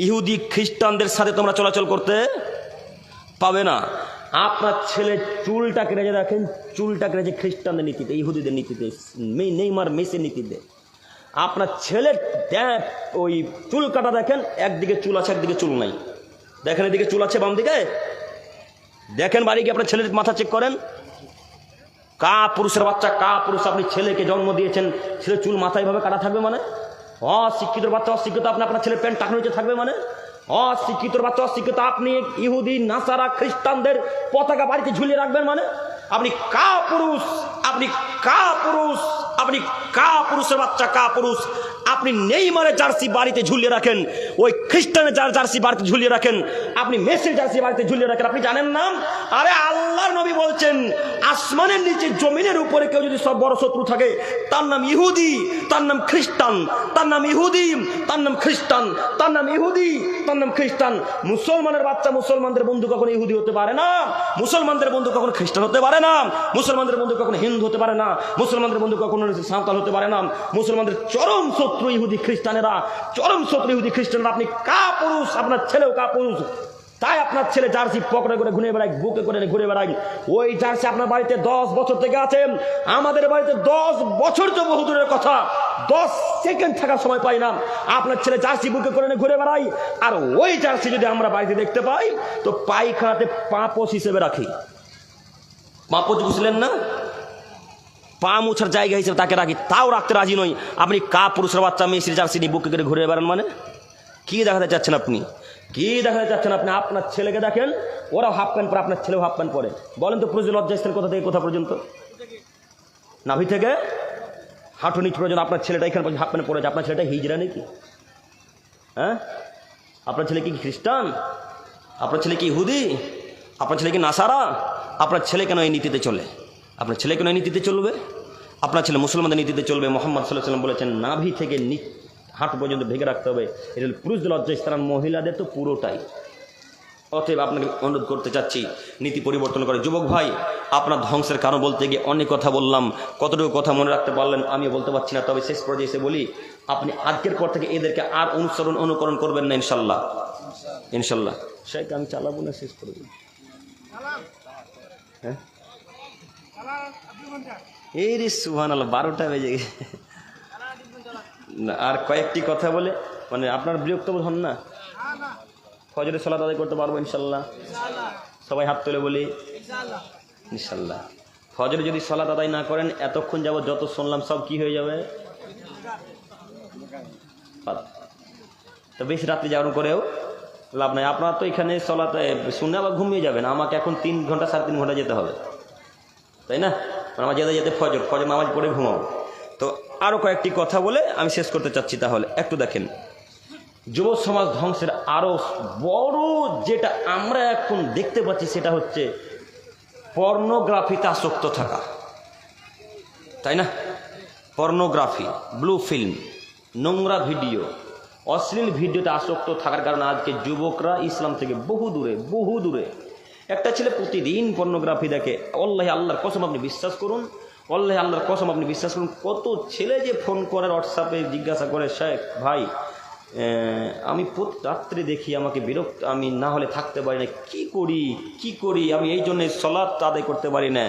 ইহুদি খ্রিস্টানদের সাথে তোমরা চলাচল করতে পাবে না। আপনার ছেলে চুলটা কেটে দেখেন, চুলটা কেটেছে খ্রিস্টানদের নীতিতে, ইহুদিদের নীতিতে, নেইমার মেসির নীতিতে। আপনার ছেলের ওই চুল কাটা দেখেন, একদিকে চুল আছে একদিকে চুল নাই। দেখেন এদিকে চুল আছে বাম দিকে, দেখেন বাড়ি গিয়ে আপনার ছেলের মাথা চেক করেন। কা পুরুষের বাচ্চা, কা পুরুষ আপনি ছেলেকে জন্ম দিয়েছেন, ছেলে চুল মাথায় ভাবে কাটা থাকবে মানে? অশিক্ষিত বাচ্চা, অশিক্ষিত আপনি আপনার ছেলে প্যান্ট টাকানো নিচে থাকবে মানে? অশিক্ষিত বাচ্চা, অশিক্ষিত আপনি ইহুদি, নাসারা, খ্রিস্টানদের পতাকা বাড়িতে ঝুলিয়ে রাখবেন মানে? আপনি কা পুরুষ, আপনি কা পুরুষ, আপনি কা পুরুষের বাচ্চা, কা পুরুষ। আপনি নেইমারের জার্সি বাড়িতে ঝুলিয়ে রাখেন, ওই খ্রিস্টানের জার্সি বাড়িতে ঝুলিয়ে রাখেন, আপনি মেসির জার্সি বাড়িতে ঝুলিয়ে রাখেন। আপনি জানেন না? আরে আল্লাহর নবী বলছেন, আসমানের নিচে জমিনের উপরে কেউ যদি সব বড় শত্রু থাকে, তার নাম ইহুদি, তার নাম খ্রিস্টান, তার নাম ইহুদি, তার নাম খ্রিস্টান, তার নাম ইহুদি, তার নাম খ্রিস্টান। মুসলমানের বাচ্চা মুসলমানদের বন্ধু কখনো ইহুদি হতে পারে না, মুসলমানদের বন্ধু কখনো খ্রিস্টান হতে পারে না, মুসলমানদের বন্ধু কখনো হিন্দু হতে পারে না, মুসলমানদের বন্ধু কখনো সাঁওতাল হতে পারে না। মুসলমানদের চরম শত্রু ইহুদি খ্রিস্টানেরা, চরম শত্রু ইহুদি খ্রিস্টানেরা। আপনি কা পুরুষ, আপনার ছেলেও কা পুরুষ। তাই আপনার ছেলে জার্সি পকেটে করে ঘুরে বেড়ায়, বুকে করে ঘুরে বেড়ায়। ওই জার্সি আপনার বাড়িতে 10 বছর থেকে আছে, আমাদের বাড়িতে 10 বছর তো বহু দূরের কথা, 10 সেকেন্ড থাকার সময় পাই না। আপনার ছেলে জার্সি বুকে করে ঘুরে বেড়াই, আর ওই জার্সি যদি আমরা বাড়িতে দেখতে পাই তো পায়খানাতে পাপোশ হিসেবে রাখি। পাপোশ বুঝলেন না? পা মুছার জায়গা হিসেবে তাকে রাখি, তাও রাখতে রাজি নই। আপনি কা পুরুষের বাচ্চা মেসির জার্সি নিয়ে বুকে করে ঘুরে বেড়ান মানে? কি দেখাতে চাচ্ছেন আপনি? কি দেখাতে চাচ্ছেন আপনি? আপনার ছেলেকে দেখেন, ওরাও হাফ প্যান্ট পরে, আপনার ছেলেও হাফ প্যান্ট পরে। বলেন তো পুরুষ লজ্জাস্থান কোথা থেকে কোথা পর্যন্ত? নাভি থেকে হাঁটু নিচ পর্যন্ত আপনার ছেলেটা এখানে হাফ প্যান্ট পরেছে। আপনার ছেলেটা হিজড়া নাকি? হ্যাঁ, আপনার ছেলে কি খ্রিস্টান? আপনার ছেলে কি ইহুদি? আপনার ছেলে কি নাসারা? আপনার ছেলে কেন এই নীতিতে চলে? আপনার ছেলে কেন এই নীতিতে চলবে? আপনার ছেলে মুসলমানদের নীতিতে চলবে। মুহাম্মদ সাল্লাল্লাহু আলাইহি ওয়াসাল্লাম বলেছেন, নাভি থেকে হাঁটু পর্যন্ত ঢেকে রাখতে হবে। এটা পুরুষদের লজ্জাস্থান, মহিলাদের তো পুরোটাই। অতএব আপনাকে অনুরোধ করতে চাচ্ছি, নীতি পরিবর্তন করে। যুবক ভাই, আপনার ধ্বংসের কারণ বলতে গিয়ে অনেক কথা বললাম, কতটুকু কথা মনে রাখতে পারলেন আমিও বলতে পারছি না। তবে শেষ পর্যায়ে এসে বলি, আপনি আজকের পর থেকে এদেরকে আর অনুকরণ করবেন না ইনশাল্লাহ। ইনশাল্লাহ শেখ আমি চালাবো না, শেষ করে দিন। হ্যাঁ, এই রে সুবহানাল্লাহ, 12টা বেজে গেছে। আর কয়েকটি কথা বলে মানে আপনার বিরক্ত বোধ হন না? ফজরের সালাত আদায় করতে পারবো ইনশাল্লাহ। সবাই হাত তুলে বলি ইনশাল্লাহ। ফজরে যদি সালাত আদায় না করেন, এতক্ষণ যাবত যত শুনলাম সব কি হয়ে যাবে? তো বেশি রাত্রি যাওয়ার করেও লাভ নাই। আপনারা তো এখানে সালাত শুনে আবার ঘুমিয়ে যাবেন, আমাকে এখন 3 ঘন্টা 3.5 ঘন্টা যেতে হবে, তাই না? আমার যেতে যেতে ফজর নামাজ পড়ে ঘুমাবো। তো আরও কয়েকটি কথা বলে আমি শেষ করতে চাচ্ছি। তাহলে একটু দেখেন, যুব সমাজ ধ্বংসের আরও বড় যেটা আমরা এখন দেখতে পাচ্ছি সেটা হচ্ছে পর্নোগ্রাফিতে আসক্ত থাকা, তাই না? পর্নোগ্রাফি, ব্লু ফিল্ম, নোংরা ভিডিও, অশ্লীল ভিডিওতে আসক্ত থাকার কারণে আজকে যুবকরা ইসলাম থেকে বহু দূরে। একটা ছেলে প্রতিদিন পর্নোগ্রাফি দেখে, আল্লাহর কসম আপনি বিশ্বাস করুন, আল্লাহর কসম আপনি বিশ্বাস করুন, কত ছেলে যে ফোন করে হোয়াটসঅ্যাপে জিজ্ঞাসা করে, শেখ ভাই আমি রাত্রে দেখি, আমাকে বিরক্ত, আমি না হলে থাকতে পারি না, কি করি আমি এই জন্যে সালাত আদায় করতে পারি না,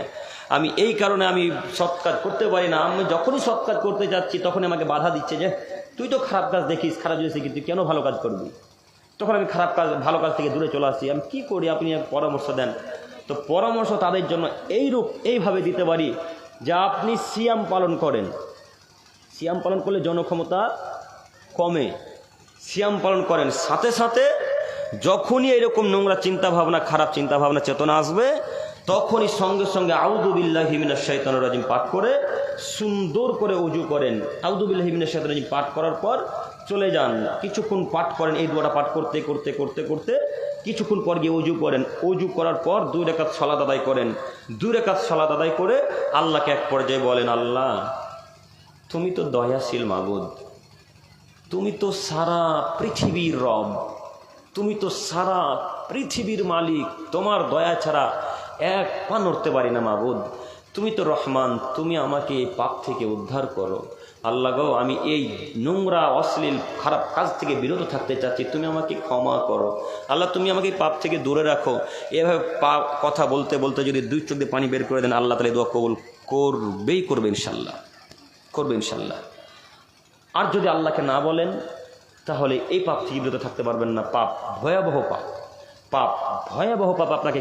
আমি এই কারণে আমি সৎ কাজ করতে পারি না, আমি যখনই সৎ কাজ করতে যাচ্ছি তখনই আমাকে বাধা দিচ্ছে যে তুই তো খারাপ কাজ দেখিস, খারাপ জিনিস দেখি, তুই কেন ভালো কাজ করবি? তখন আমি ভালো কাজ থেকে দূরে চলে আসছি। আমি কি করি? আপনি পরামর্শ দেন। তো পরামর্শ তাদের জন্য এইভাবে দিতে পারি যে আপনি সিয়াম পালন করেন। সিয়াম পালন করলে জনক্ষমতা কমে, সিয়াম পালন করেন, সাথে সাথে যখনই এরকম নোংরা চিন্তা ভাবনা, খারাপ চিন্তা ভাবনা, চেতনা আসবে, তখনই সঙ্গে সঙ্গে আউযু বিল্লাহি মিনাশ শাইতানির রাজিম পাঠ করে সুন্দর করে ওযু করেন। আউযু বিল্লাহি মিনাশ শাইতানির রাজিম পাঠ করার পর চলে যান, কিছুক্ষণ পাঠ করেন। এই দোয়াটা পাঠ করতে করতে করতে করতে কিছুক্ষণ পর গিয়ে ওযু করেন। ওযু করার পর 2 রাকাত সালাত আদায় করেন। 2 রাকাত সালাত আদায় করে আল্লাহকে এক পর্যায়ে বলেন, আল্লাহ তুমি তো দয়াশীল মাবুদ, তুমি তো সারা পৃথিবীর রব, তুমি তো সারা পৃথিবীর মালিক, তোমার দয়া ছাড়া এক পা নড়তে পারি না মাবুদ। তুমি তো রহমান, তুমি আমাকে এই পাপ থেকে উদ্ধার করো। আল্লাহ গো, আমি এই নোংরা অশ্লীল খারাপ কাজ থেকে বিরত থাকতে চাচ্ছি, তুমি আমাকে ক্ষমা করো। আল্লাহ তুমি আমাকে এই পাপ থেকে দূরে রাখো। এভাবে কথা বলতে বলতে যদি 2 চোখ দিয়ে পানি বের করে দেন, আল্লাহ তাআলা দোয়া কবুল করবে ইনশাল্লাহ, করবে ইনশাল্লাহ। আর যদি আল্লাহকে না বলেন, তাহলে এই পাপ থেকে বিরত থাকতে পারবেন না। পাপ ভয়াবহ পাপ, পাপ ভয়াবহ পাপ আপনাকে